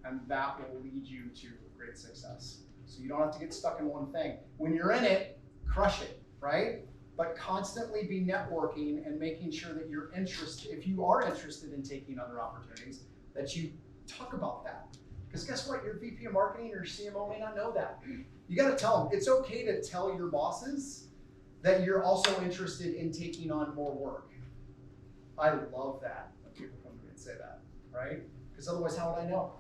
and that will lead you to great success. So you don't have to get stuck in one thing. When you're in it, crush it, right? But constantly be networking and making sure that you're interested, if you are interested in taking other opportunities, that you talk about that. Because guess what? Your VP of marketing or CMO may not know that. You got to tell them. It's okay to tell your bosses that you're also interested in taking on more work. I love that when people come to me and say that, right? Because otherwise, how would I know?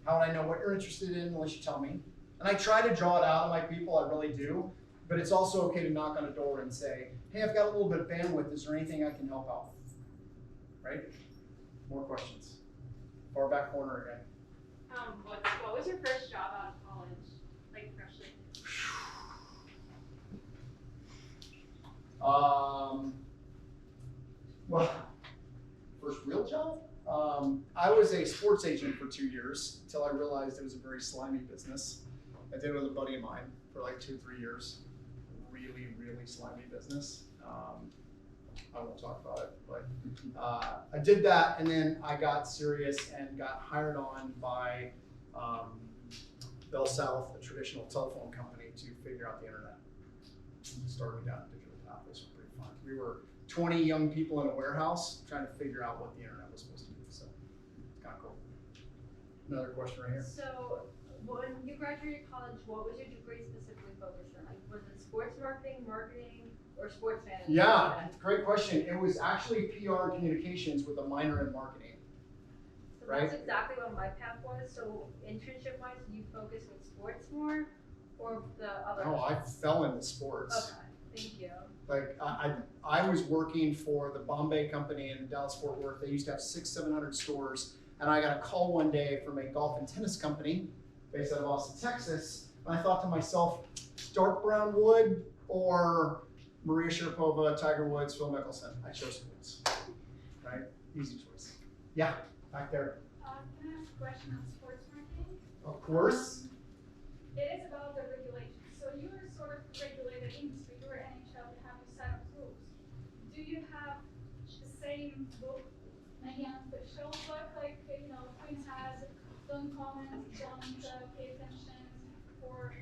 How would I know what you're interested in unless you tell me? And I try to draw it out of my people, I really do. But it's also okay to knock on a door and say, hey, I've got a little bit of bandwidth. Is there anything I can help out with? Right? More questions. Far back corner again. What was your first job out of college, like freshly? Well, first real job? I was a sports agent for 2 years until I realized it was a very slimy business. I did it with a buddy of mine for like 2, 3 years. Really, really slimy business. I won't talk about it, but I did that, and then I got serious and got hired on by Bell South, a traditional telephone company, to figure out the internet. Started down a digital path. This was pretty fun. We were 20 young people in a warehouse trying to figure out what the internet was supposed to do. So it's kind of cool. Another question right here. So when you graduated college, what was your degree specifically focused on? Like, was it sports marketing, or sports management? Yeah, great question. It was actually PR and communications with a minor in marketing. So right? that's exactly what my path was. So internship-wise, did you focus with sports more, or the other? No, I fell into sports. Okay, thank you. Like I was working for the Bombay company in Dallas Fort Worth. They used to have 600-700 stores, and I got a call one day from a golf and tennis company based out of Austin, Texas. And I thought to myself, dark brown wood or Maria Sharapova, Tiger Woods, Phil Mickelson. I chose Woods, right? Easy choice. Yeah, back there. Can I ask a question on sports marketing? Of course. It is about the regulation. So you are sort of regulated industry. You are NHL. You have a set of rules. Do you have the same book against the shelf book? Like, Queen has, don't comment, don't pay attention, or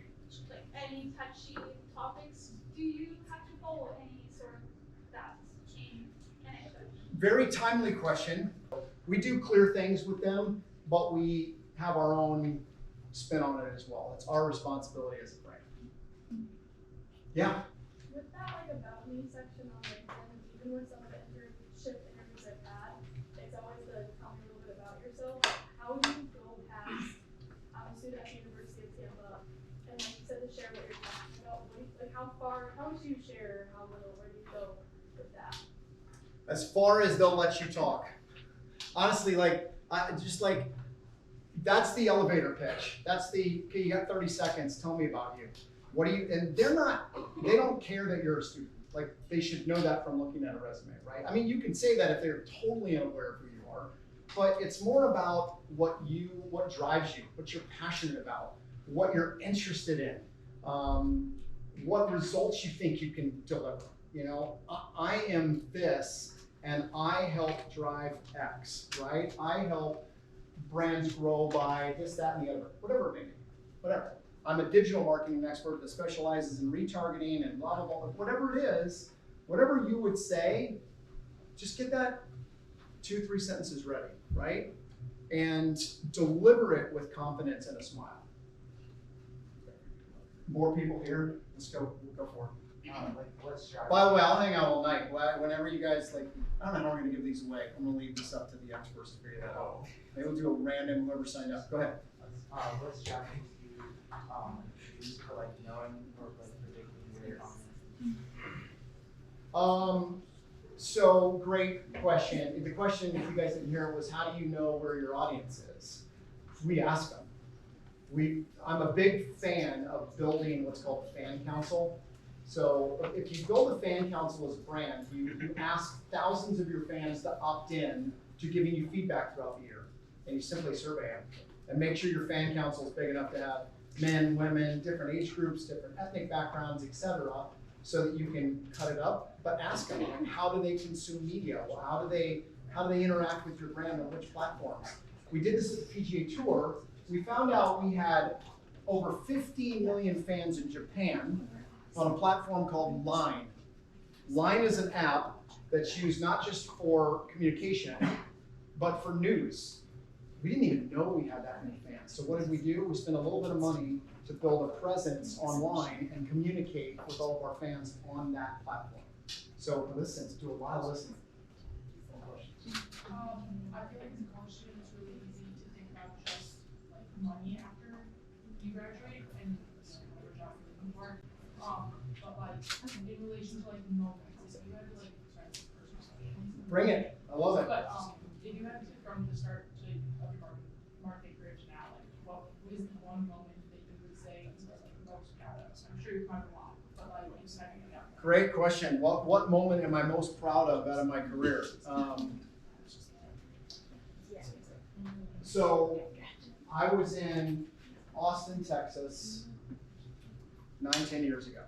like any touchy topics. Do you have to follow any sort of that in NHL? Very timely question. We do clear things with them, but we have our own spin on it as well. It's our responsibility as a brand. Yeah. With that, like about me section on LinkedIn, even with some of the internship interviews I've had, it's always the tell me a little bit about yourself. How do you go past, I'm a student at the University of Tampa, and like you said, to share what you're talking about. How would you share, how little, where do you go with that? As far as they'll let you talk. Honestly, that's the elevator pitch. That's the, okay, you got 30 seconds, tell me about you. And they don't care that you're a student. Like, they should know that from looking at a resume, right? I mean, you can say that if they're totally unaware of who you are, but it's more about what drives you, what you're passionate about, what you're interested in, what results you think you can deliver. You know, I am this, and I help drive X, right? I help brands grow by this, that, and the other, whatever it may be, whatever. I'm a digital marketing expert that specializes in retargeting and blah, blah, blah, whatever it is, whatever you would say, just get that 2-3 sentences ready, right? And deliver it with confidence and a smile. More people here, let's go, we'll go for it. By the way, I'll hang out all night. Whenever you guys, like, I don't know how we're gonna give these away. I'm gonna leave this up to the experts to figure that out. Maybe we'll do a random, whoever signed up. Go ahead. What strategies do you use for like knowing or like predicting where your audience? So great question. The question, if you guys didn't hear it, was how do you know where your audience is? We ask them. I'm a big fan of building what's called a fan council. So if you build a fan council as a brand, you ask thousands of your fans to opt in to giving you feedback throughout the year. And you simply survey them. And make sure your fan council is big enough to have men, women, different age groups, different ethnic backgrounds, etc., so that you can cut it up. But ask them, like, how do they consume media? Well, how do they interact with your brand on which platforms? We did this at the PGA Tour. We found out we had over 15 million fans in Japan on a platform called Line. Line is an app that's used not just for communication, but for news. We didn't even know we had that many fans. So what did we do? We spent a little bit of money to build a presence online and communicate with all of our fans on that platform. So listen, do a lot of listening. I feel like as a college student, it's really easy to think about just like money after you graduate and whatever job you're looking for. But like in relation to like moments, if you had to like personal questions. Bring it. I love it. But if you had to from the start to of your marketing career to now, like what is the one moment that you would say is like most proud of? I'm sure you've had a lot, but like you said it out. Great question. What moment am I most proud of out of my career? So I was in Austin, Texas 9-10 years ago.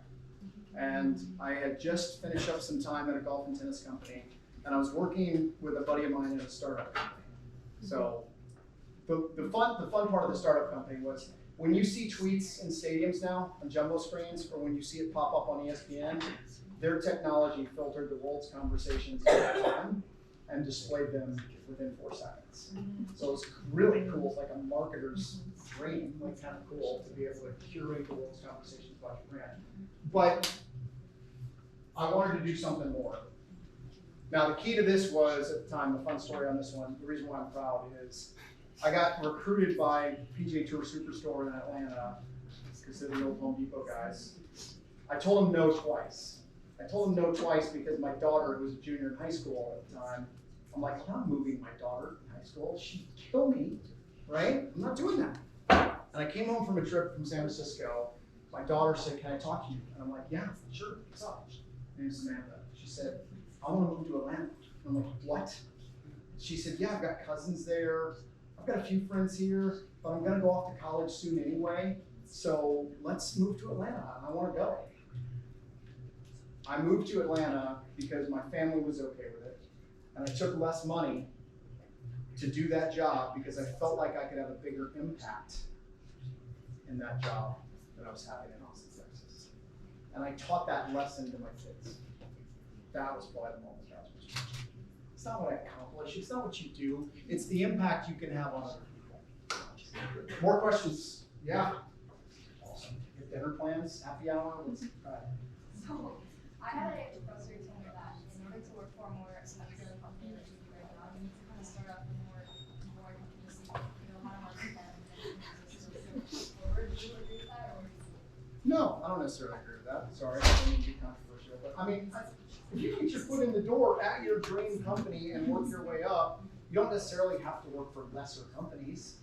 And I had just finished up some time at a golf and tennis company. And I was working with a buddy of mine at a startup company. So the fun part of the startup company was when you see tweets in stadiums now on jumbo screens, or when you see it pop up on ESPN, their technology filtered the world's conversations and displayed them within 4 seconds. So it's really cool. It's like a marketer's dream, like kind of cool to be able to curate the world's conversations about your brand. But I wanted to do something more. Now the key to this was, at the time, the fun story on this one, the reason why I'm proud is I got recruited by PGA Tour Superstore in Atlanta, because they're the old Home Depot guys. I told them no twice. I told them no twice because my daughter, who was a junior in high school at the time, I'm like, I'm not moving my daughter in high school. She'd kill me, right? I'm not doing that. And I came home from a trip from San Francisco. My daughter said, can I talk to you? And I'm like, yeah, sure, what's up? Her name's Samantha. She said, I want to move to Atlanta. I'm like, what? She said, yeah, I've got cousins there. I've got a few friends here, but I'm going to go off to college soon anyway. So let's move to Atlanta. I want to go. I moved to Atlanta because my family was okay with it. And I took less money to do that job because I felt like I could have a bigger impact in that job that I was having in Austin, Texas. And I taught that lesson to my kids. That was probably the moment that was most. It's not what I accomplish, it's not what you do, it's the impact you can have on other people. More questions? Yeah. Awesome. Get dinner plans, happy hour, let's try it. So, I had a professor tell me that in order to work for a more appealing company that you do right now, you need to kind of start off with more companies, you know, how to market them, and forward. Do you agree with that, or? No, I don't necessarily agree with that. Sorry, I don't mean to be controversial, but I mean, if you get your foot in the door at your dream company and work your way up, you don't necessarily have to work for lesser companies.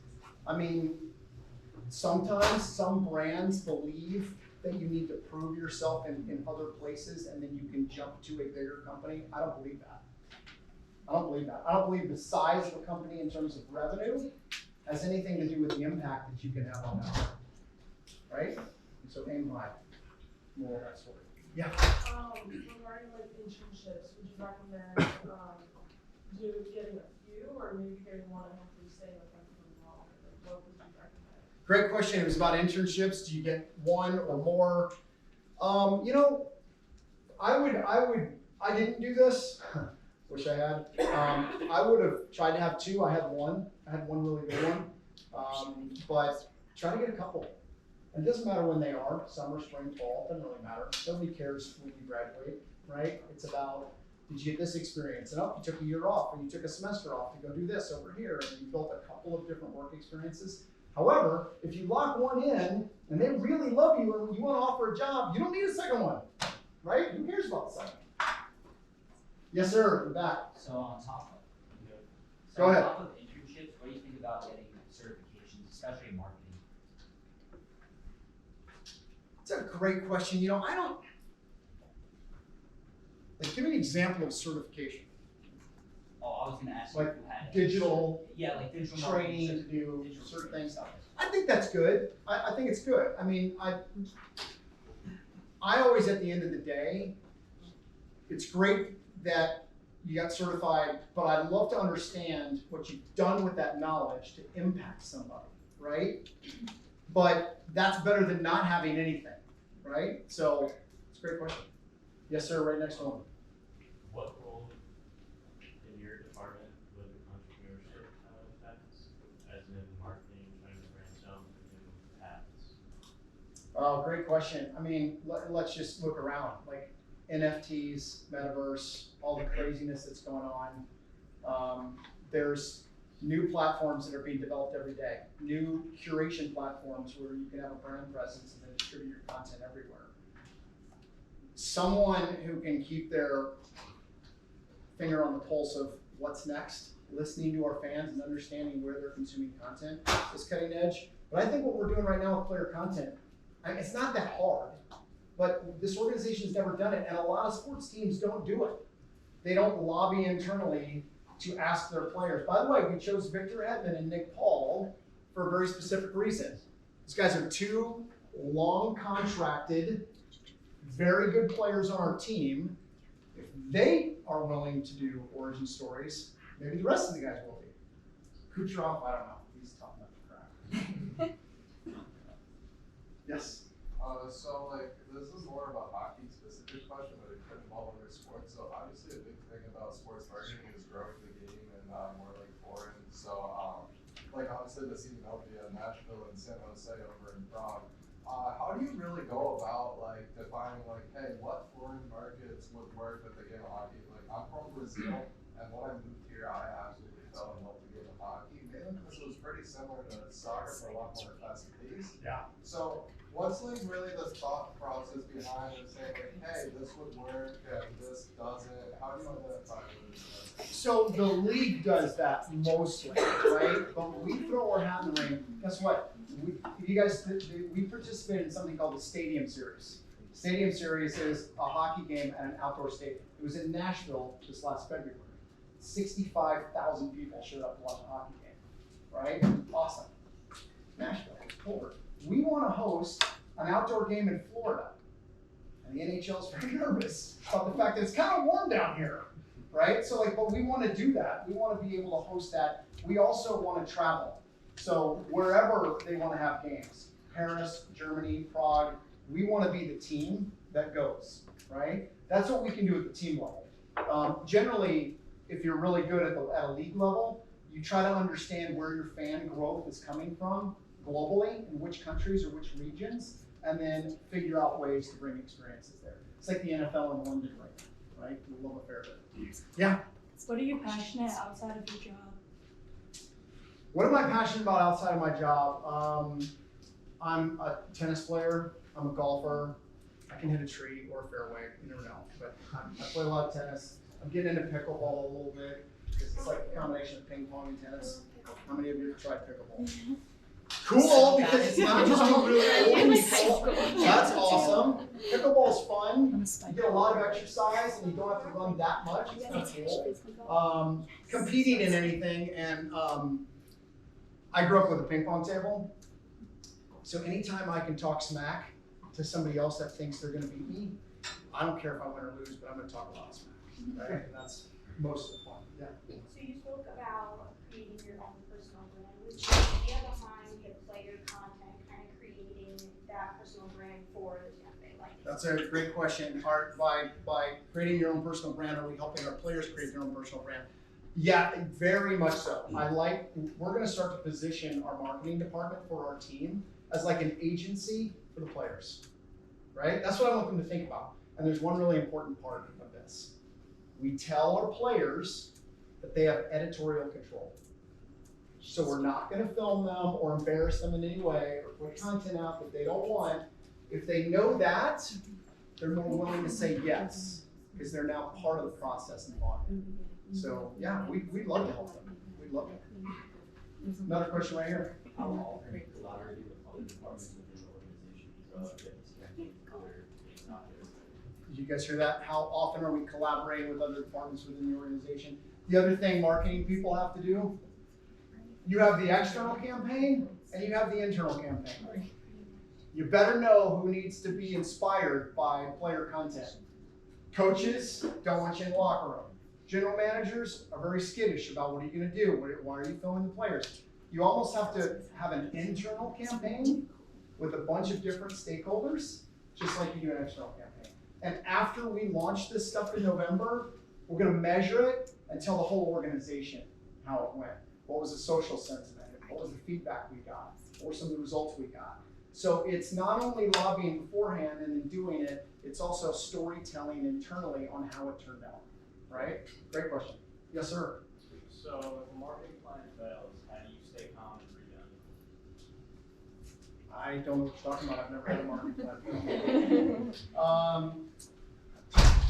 I mean, sometimes some brands believe that you need to prove yourself in other places and then you can jump to a bigger company. I don't believe that. I don't believe that. I don't believe the size of a company in terms of revenue has anything to do with the impact that you can have on that. Right? So aim high. More of that story. Yeah. Regarding like internships, would you recommend getting a few or maybe getting one and hopefully staying with them for longer? Like, what would you recommend? Great question. It was about internships. Do you get one or more? I didn't do this. Wish I had. I would have tried to have two. I had one really good one. But try to get a couple. And it doesn't matter when they are, summer, spring, fall, doesn't really matter. Nobody cares when you graduate, right? It's about, did you get this experience? And you took a year off, or you took a semester off to go do this over here, and you built a couple of different work experiences. However, if you lock one in, and they really love you, and you want to offer a job, you don't need a second one, right? Who cares about the second? Yes, sir, in the back. So on top Go ahead. On top of internships, what do you think about getting certifications, especially in marketing? It's a great question. I don't, like, give me an example of certification. Oh, I was gonna ask like you if you had digital, like digital training marketing, to do digital certain training things. stuff. I think that's good. I think it's good. I mean, I always, at the end of the day, it's great that you got certified, but I'd love to understand what you've done with that knowledge to impact somebody, right? But that's better than not having anything, right? So it's a great question. Yes, sir, right next one. What role in your department would entrepreneurship affect, as in marketing, trying to branch out into new paths? Oh, great question. I mean, let's just look around, like NFTs, metaverse, all the craziness that's going on. There's new platforms that are being developed every day, new curation platforms where you can have a brand presence and then distribute your content everywhere. Someone who can keep their finger on the pulse of what's next, listening to our fans and understanding where they're consuming content is cutting edge. But I think what we're doing right now with player content, it's not that hard, but this organization has never done it, and a lot of sports teams don't do it. They don't lobby internally to ask their players. By the way, we chose Victor Edmond and Nick Paul for a very specific reason. These guys are two long contracted, very good players on our team. If they are willing to do origin stories, maybe the rest of the guys will be. Kucherov, I don't know. He's tough enough to crack. Yes? So like, this is more of a hockey specific question, but it could involve other sports. So obviously a big thing about sports marketing is growing the game and more like foreign. So like obviously the Cinenovia, Nashville, and San Jose over in Prague. How do you really go about like defining like, hey, what foreign markets would work with the game of hockey? Like I'm from Brazil, and when I moved here, I absolutely fell in love with the game of hockey, mainly because it was pretty similar to soccer, but a lot more fast paced. Yeah. So what's like really the thought process behind it, saying like, hey, this would work and this doesn't? How do you identify what it is? So the league does that mostly, right? But when we throw our hat in the ring, guess what? We participate in something called the Stadium Series. Stadium Series is a hockey game at an outdoor stadium. It was in Nashville this last February. 65,000 people showed up to watch a hockey game, right? Awesome. Nashville, Florida. We want to host an outdoor game in Florida. And the NHL is very nervous about the fact that it's kind of warm down here, right? So but we want to do that. We want to be able to host that. We also want to travel. So wherever they want to have games, Paris, Germany, Prague, we want to be the team that goes, right? That's what we can do at the team level. Generally, if you're really good at a league level, you try to understand where your fan growth is coming from globally, in which countries or which regions, and then figure out ways to bring experiences there. It's like the NFL in London right? We love a fair bit. Yeah? What are you passionate outside of your job? What am I passionate about outside of my job? I'm a tennis player. I'm a golfer. I can hit a tree or a fairway. You never know. But I play a lot of tennis. I'm getting into pickleball a little bit because it's like a combination of ping pong and tennis. How many of you have tried pickleball? Cool, because it's not just two really old people. That's awesome. Pickleball's fun. You get a lot of exercise and you don't have to run that much. It's kind of cool. Competing in anything, and I grew up with a ping pong table. So anytime I can talk smack to somebody else that thinks they're gonna beat me, I don't care if I win or lose, but I'm gonna talk a lot of smack, right? And that's most of the fun, yeah. So you spoke about creating your own personal brand. Was the idea behind the player content kind of creating that personal brand for the Tampa Bay Lightning? That's a great question. By creating your own personal brand, are we helping our players create their own personal brand? Yeah, very much so. We're gonna start to position our marketing department for our team as like an agency for the players, right? That's what I want them to think about. And there's one really important part of this. We tell our players that they have editorial control. So we're not gonna film them or embarrass them in any way or put content out that they don't want. If they know that, they're more willing to say yes, because they're now part of the process and bought in. So yeah, we'd love to help them. We'd love to. Another question right here. How often collaborate with other departments within the organization, fitness campaigns, other things out there? Did you guys hear that? How often are we collaborating with other departments within the organization? The other thing marketing people have to do, you have the external campaign and you have the internal campaign. You better know who needs to be inspired by player content. Coaches don't want you in the locker room. General managers are very skittish about what are you going to do? Why are you filming the players? You almost have to have an internal campaign with a bunch of different stakeholders, just like you do an external campaign. And after we launch this stuff in November, we're going to measure it and tell the whole organization how it went. What was the social sentiment? What was the feedback we got? What were some of the results we got? So it's not only lobbying beforehand and then doing it, it's also storytelling internally on how it turned out, right? Great question. Yes, sir. So if a marketing plan fails, how do you stay calm and rebound? I don't know what you're talking about. I've never had a marketing plan.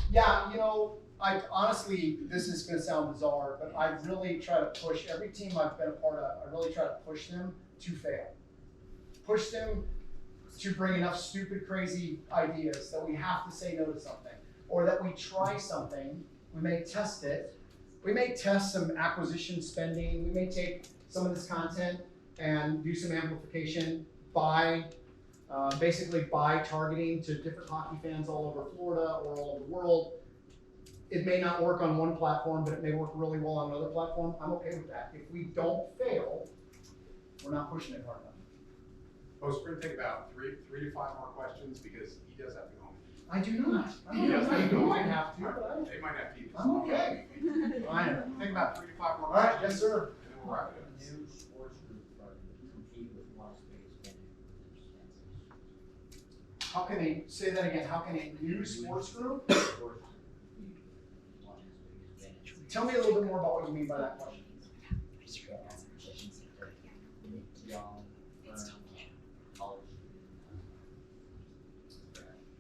Yeah, you know, I honestly, this is going to sound bizarre, but I really try to push every team I've been a part of. I really try to push them to fail. Push them to bring enough stupid, crazy ideas that we have to say no to something, or that we try something. We may test it. We may test some acquisition spending. We may take some of this content and do some amplification basically by targeting to different hockey fans all over Florida or all over the world. It may not work on one platform, but it may work really well on another platform. I'm okay with that. If we don't fail, we're not pushing it hard enough. We're going to take about three to five more questions because he does have to go home. I do not. You might have to, but They might have to. I'm okay. Fine. Think about 3 to 5 more All right, questions. yes, sir. And then we'll wrap it up. New sports group compete with Las Vegas venues. How can they, say that again, how can a new sports group? Tell me a little bit more about what you mean by that question.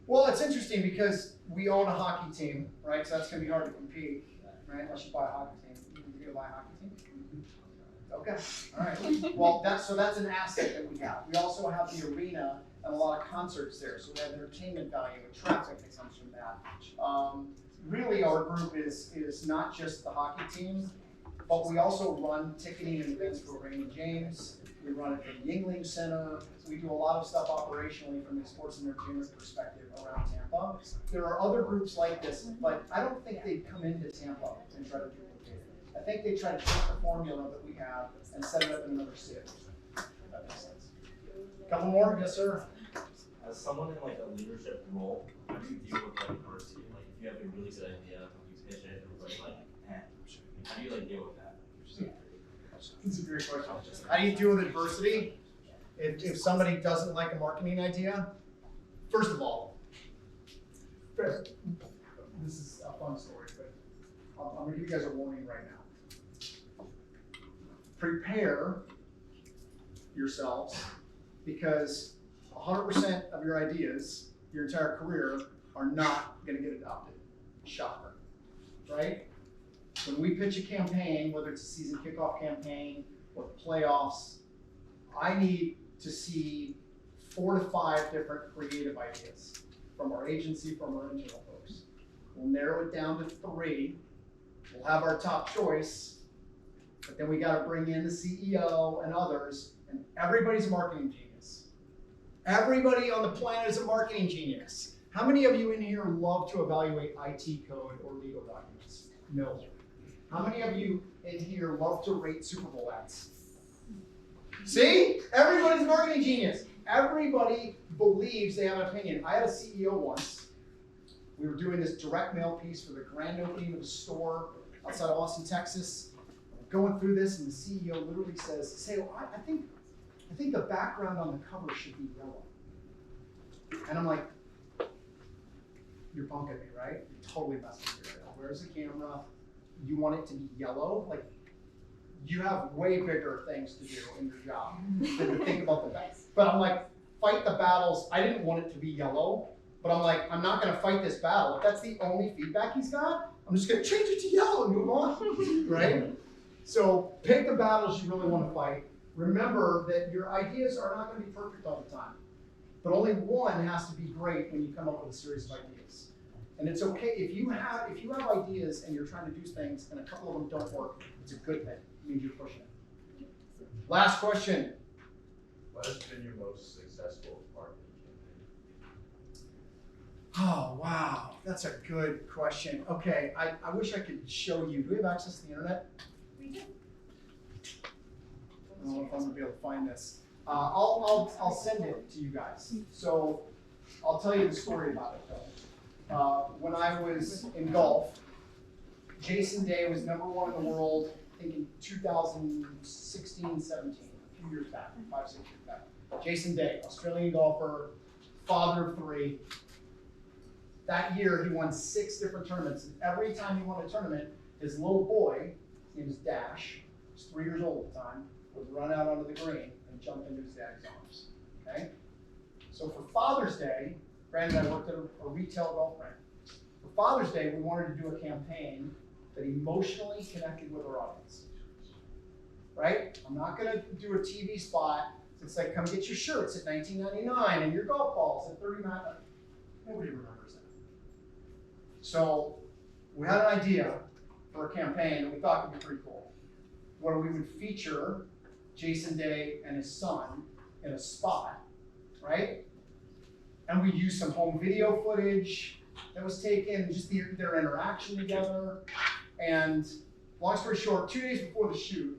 Well, it's interesting because we own a hockey team, right? So that's going to be hard to compete, right? Unless you buy a hockey team. You going to buy a hockey team? Okay, all right. Well, that's an asset that we have. We also have the arena and a lot of concerts there. So we have entertainment value and traffic that comes from that. Really, our group is not just the hockey team, but we also run ticketing and events for Raymond James. We run it for the Yingling Center. We do a lot of stuff operationally from the sports and entertainment perspective around Tampa. There are other groups like this, but I don't think they'd come into Tampa and try to duplicate it. I think they try to take the formula that we have and set it up in another city. If that makes sense. Couple more? Yes, sir. As someone in like a leadership role, how do you deal with like adversity? Like if you have a really good idea, you pitch it, everybody's like, how do you like deal with that? That's a great question. How do you deal with adversity? If somebody doesn't like a marketing idea, first of all, this is a fun story, but I'm gonna give you guys a warning right now. Prepare yourselves because 100% of your ideas, your entire career, are not gonna get adopted. Shocker, right? When we pitch a campaign, whether it's a season kickoff campaign or playoffs, I need to see 4 to 5 different creative ideas. from our agency, from our internal folks. We'll narrow it down to 3. We'll have our top choice, but then we gotta bring in the CEO and others, and everybody's a marketing genius. Everybody on the planet is a marketing genius. How many of you in here love to evaluate IT code or legal documents? No. How many of you in here love to rate Super Bowl ads? See? Everybody's a marketing genius. Everybody believes they have an opinion. I had a CEO once. We were doing this direct mail piece for the grand opening of a store outside of Austin, Texas. We're going through this, and the CEO literally says, I think the background on the cover should be yellow. And I'm like, you're punking me, right? You're totally messing with me right now. Where's the camera? You want it to be yellow? Like, you have way bigger things to do in your job than to think about the back. But I'm like, fight the battles. I didn't want it to be yellow, but I'm like, I'm not gonna fight this battle. If that's the only feedback he's got, I'm just gonna change it to yellow and move on, right? So pick the battles you really wanna fight. Remember that your ideas are not gonna be perfect all the time, but only one has to be great when you come up with a series of ideas. And it's okay, if you have ideas and you're trying to do things and a couple of them don't work, it's a good thing. It means you're pushing it. Last question. What has been your most successful marketing campaign? Oh, wow, that's a good question. Okay, I wish I could show you. Do we have access to the internet? We do. I don't know if I'm gonna be able to find this. I'll send it to you guys. So I'll tell you the story about it though. When I was in golf, Jason Day was #1 in the world, I think in 2016, 17, a few years back, 5, 6 years back. Jason Day, Australian golfer, father of 3. That year he won 6 different tournaments. And every time he won a tournament, his little boy, his name is Dash, he was 3 years old at the time, would run out onto the green and jump into his dad's arms, okay? So for Father's Day, Brandon and I worked at a retail golf brand. For Father's Day, we wanted to do a campaign that emotionally connected with our audience, right? I'm not gonna do a TV spot that's like, come get your shirts at $19.99 and your golf balls at $39. Nobody remembers that. So we had an idea for a campaign that we thought could be pretty cool, where we would feature Jason Day and his son in a spot, right? And we'd use some home video footage that was taken, just their interaction together. And long story short, 2 days before the shoot,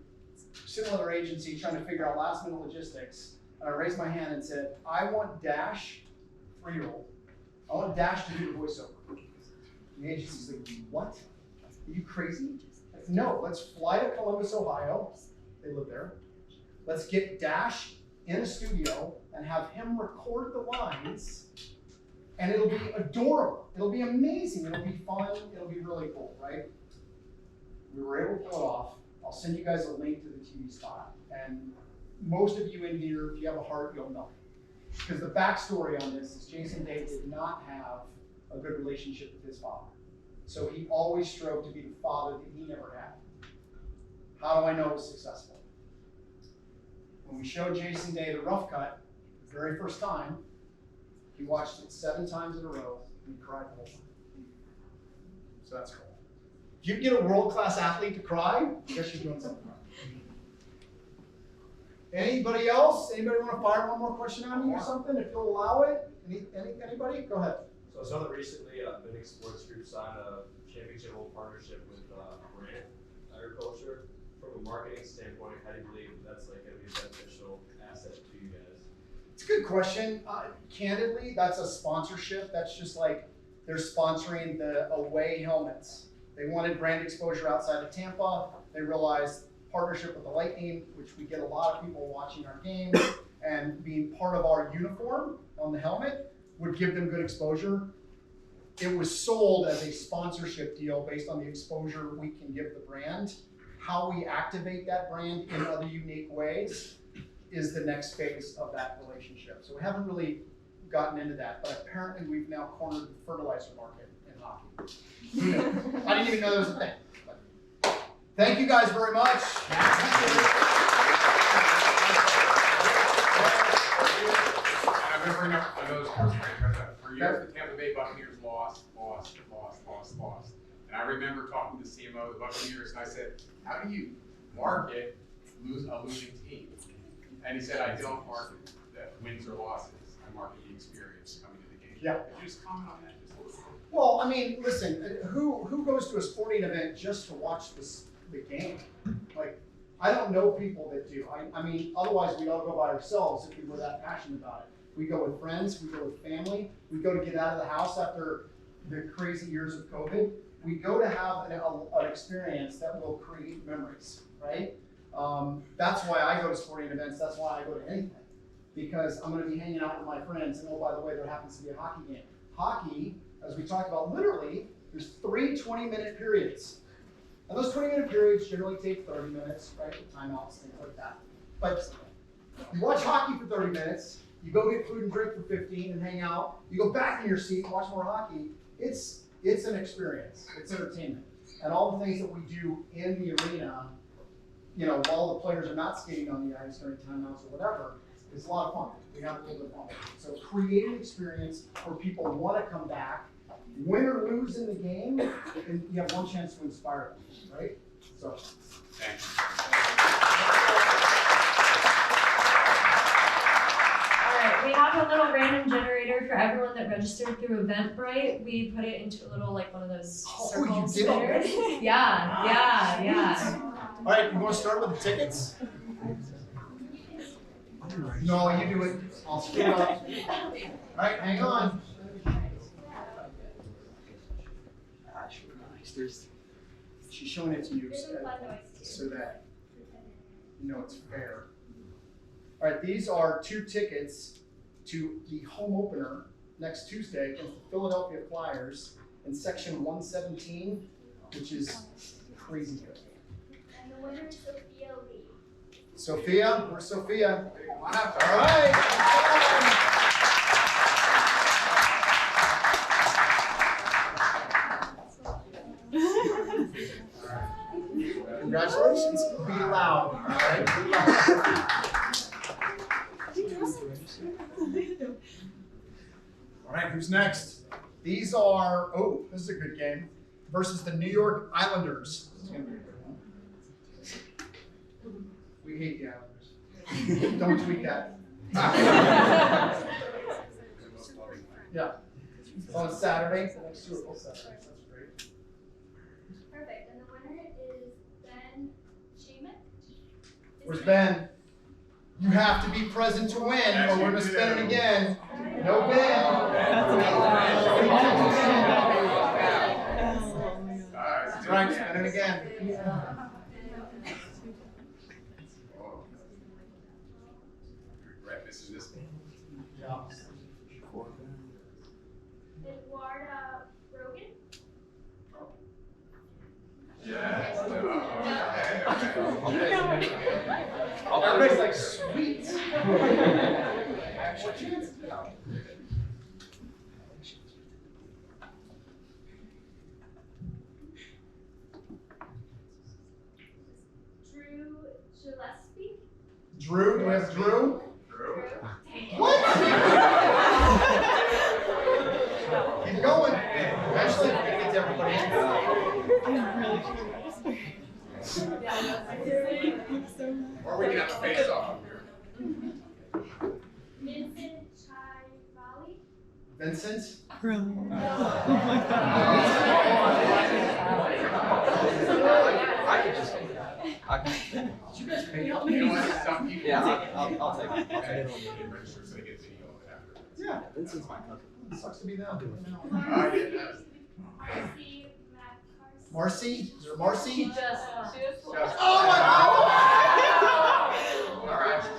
sitting with our agency trying to figure out last minute logistics, and I raised my hand and said, I want Dash, 3-year-old, I want Dash to do the voiceover. And the agency's like, what? Are you crazy? I said, no, let's fly to Columbus, Ohio. They live there. Let's get Dash in a studio and have him record the lines, and it'll be adorable. It'll be amazing. It'll be fun. It'll be really cool, right? We were able to pull it off. I'll send you guys a link to the TV spot. And most of you in here, if you have a heart, you'll know. Because the backstory on this is Jason Day did not have a good relationship with his father. So he always strove to be the father that he never had. How do I know it was successful? When we showed Jason Day the rough cut, the very first time, he watched it 7 times in a row and he cried the whole time. So that's cool. If you get a world-class athlete to cry, I guess you're doing something right. Anybody else? Anybody want to fire one more question at me or something, if you'll allow it? Anybody? Go ahead. So I saw that recently Vinik Sports Group signed a championship-level partnership with Brand Agriculture. From a marketing standpoint, how do you believe that's like going to be a beneficial asset to you guys? It's a good question. Candidly, that's a sponsorship. That's just like they're sponsoring the away helmets. They wanted brand exposure outside of Tampa. They realized partnership with the Lightning, which we get a lot of people watching our games, and being part of our uniform on the helmet would give them good exposure. It was sold as a sponsorship deal based on the exposure we can give the brand. How we activate that brand in other unique ways is the next phase of that relationship. So we haven't really gotten into that, but apparently we've now cornered the fertilizer market in hockey. I didn't even know there was a thing. But thank you guys very much. I'm going to bring up know the sports franchise. For years, the Tampa Bay Buccaneers lost. And I remember talking to the CMO of the Buccaneers, and I said, how do you market a losing team? And he said, I don't market the wins or losses. I market the experience coming to the game. Yeah. Could you just comment on that just a little bit? Well, I mean, listen, who goes to a sporting event just to watch the game? Like, I don't know people that do. I mean, otherwise we'd all go by ourselves if we were that passionate about it. We go with friends, we go with family, we go to get out of the house after the crazy years of COVID. We go to have an experience that will create memories, right? That's why I go to sporting events, that's why I go to anything. Because I'm gonna be hanging out with my friends, and oh, by the way, there happens to be a hockey game. Hockey, as we talked about, literally, there's 3 20-minute periods. And those 20-minute periods generally take 30 minutes, right, with timeouts, things like that. But you watch hockey for 30 minutes, you go get food and drink for 15 and hang out, you go back in your seat and watch more hockey. It's an experience, it's entertainment. And all the things that we do in the arena, you know, while the players are not skating on the ice during timeouts or whatever, it's a lot of fun. We have a little bit of fun. So create an experience where people want to come back, win or lose in the game, and you have one chance to inspire them, right? So, thanks. Alright, we have a little random generator for everyone that registered through Eventbrite. We put it into a little, like, one of those circle spinners. Yeah. All right, you want to start with the tickets? No, you do it. I'll screw it up. All right, hang on. She's showing it to you so that you know it's fair. All right, these are 2 tickets to the home opener next Tuesday against the Philadelphia Flyers in section 117, which is crazy good. And the winner is Sophia Lee. Sophia, where's Sophia? Come on up. All right. Congratulations. Be loud. All right. Be loud. All right, who's next? These are, oh, this is a good game, versus the New York Islanders. This is going to be a good one. We hate the Islanders. Don't tweet that. Yeah. It's on Saturday, the next Super Bowl Saturday. That's great. Perfect. And the winner is Ben Shaman. Where's Ben? You have to be present to win, or we're going to spin it again. No Ben. All right, spin it again. Regret missing this one. Yeah. Eduarda Rogan. Yes. Everybody's like, sweet. What chance? Drew Gillespie. Drew, do we have Drew? Drew. What? Keep going. Eventually, we're going to get to everybody. Or we can have a face off up here. Vincent Chivali. Vincent? I could just. You guys pay You know what? Some people. Yeah, I'll take it. I'll take it. Register so they get video of it after. Yeah. Vincent's my cousin. It sucks to be them. Marcy McCarson. Marcy? Is there Marcy? Just. Oh my God! All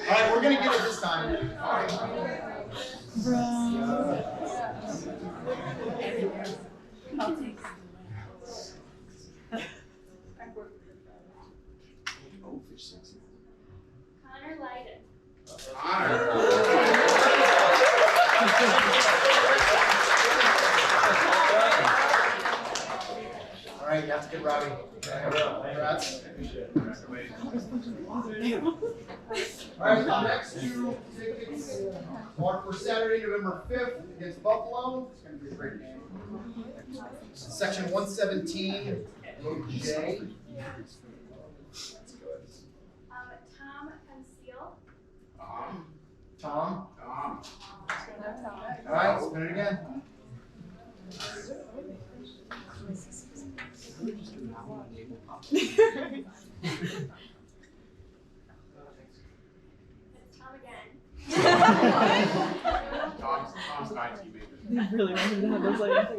right, we're gonna get it this time. All right. Connor Lyden. All right, you have to get rowdy. Congrats. All right, the next 2 tickets Mark for Saturday, November 5th against Buffalo. It's going to be a great game. Section 117, vote J. That's good. Tom Conceal. Tom. Tom. All right, spin it again. Tom again. Tom's 19 major. They really wanted to have those like.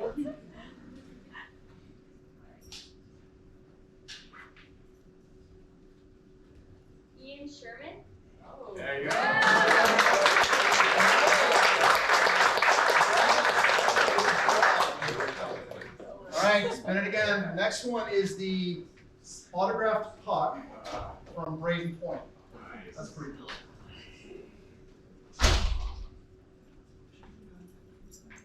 Ian Sherman. There you go. All right, spin it again. Next one is the autographed puck from Braden Point. That's pretty cool.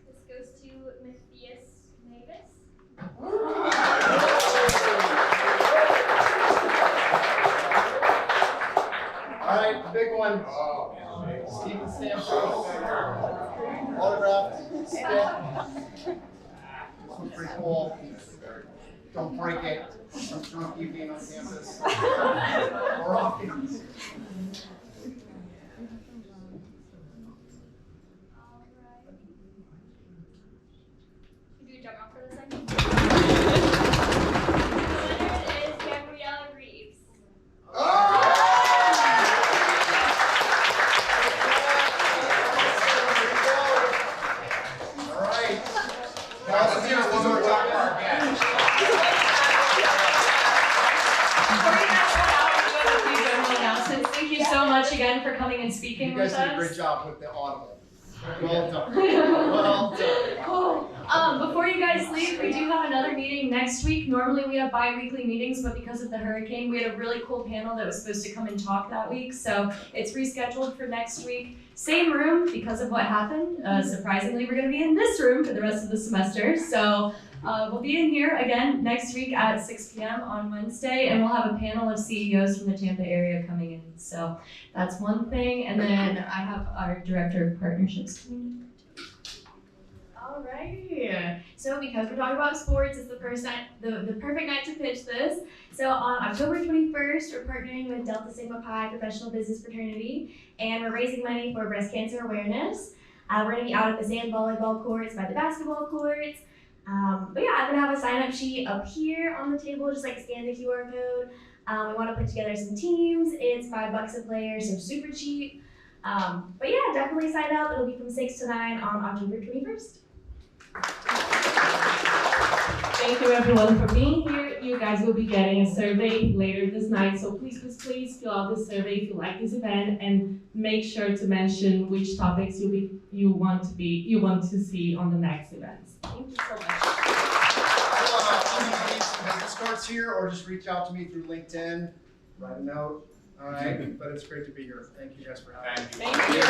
This goes to Matthias Mavis. All right, the big one. Steven Stamkos. Autographed stick. This one's pretty cool. Don't break it. Some drunk evening on campus. Or off campus. Do you jump off for this one? The winner is Gabriella Reeves. All right. Let's hear one more time for our guest. Thank you so much again for coming and speaking You guys with did a great us. job with the audible. Well done. Well done. Cool. Before you guys leave, we do have another meeting next week. Normally we have bi-weekly meetings, but because of the hurricane, we had a really cool panel that was supposed to come and talk that week. So it's rescheduled for next week. Same room because of what happened. Surprisingly, we're gonna be in this room for the rest of the semester. So we'll be in here again next week at 6 p.m. on Wednesday, and we'll have a panel of CEOs from the Tampa area coming in. So that's one thing. And then I have our director of partnerships coming in. All right. So because we're talking about sports, it's the perfect night to pitch this. So on October 21st, we're partnering with Delta Sigma Pi Professional Business Fraternity, and we're raising money for breast cancer awareness. We're going to be out at the sand volleyball courts by the basketball courts. But yeah, I'm going to have a sign-up sheet up here on the table, just like scan the QR code. We want to put together some teams. It's $5 a player, so super cheap. But yeah, definitely sign up. It'll be from 6 to 9 on October 21st. Thank you everyone for being here. You guys will be getting a survey later this night, so please fill out the survey if you like this event, and make sure to mention which topics you want to see on the next events. Thank you so much. I'm gonna leave some business cards here, or just reach out to me through LinkedIn, write a note. All right, but it's great to be here. Thank you guys for having me. Thank you.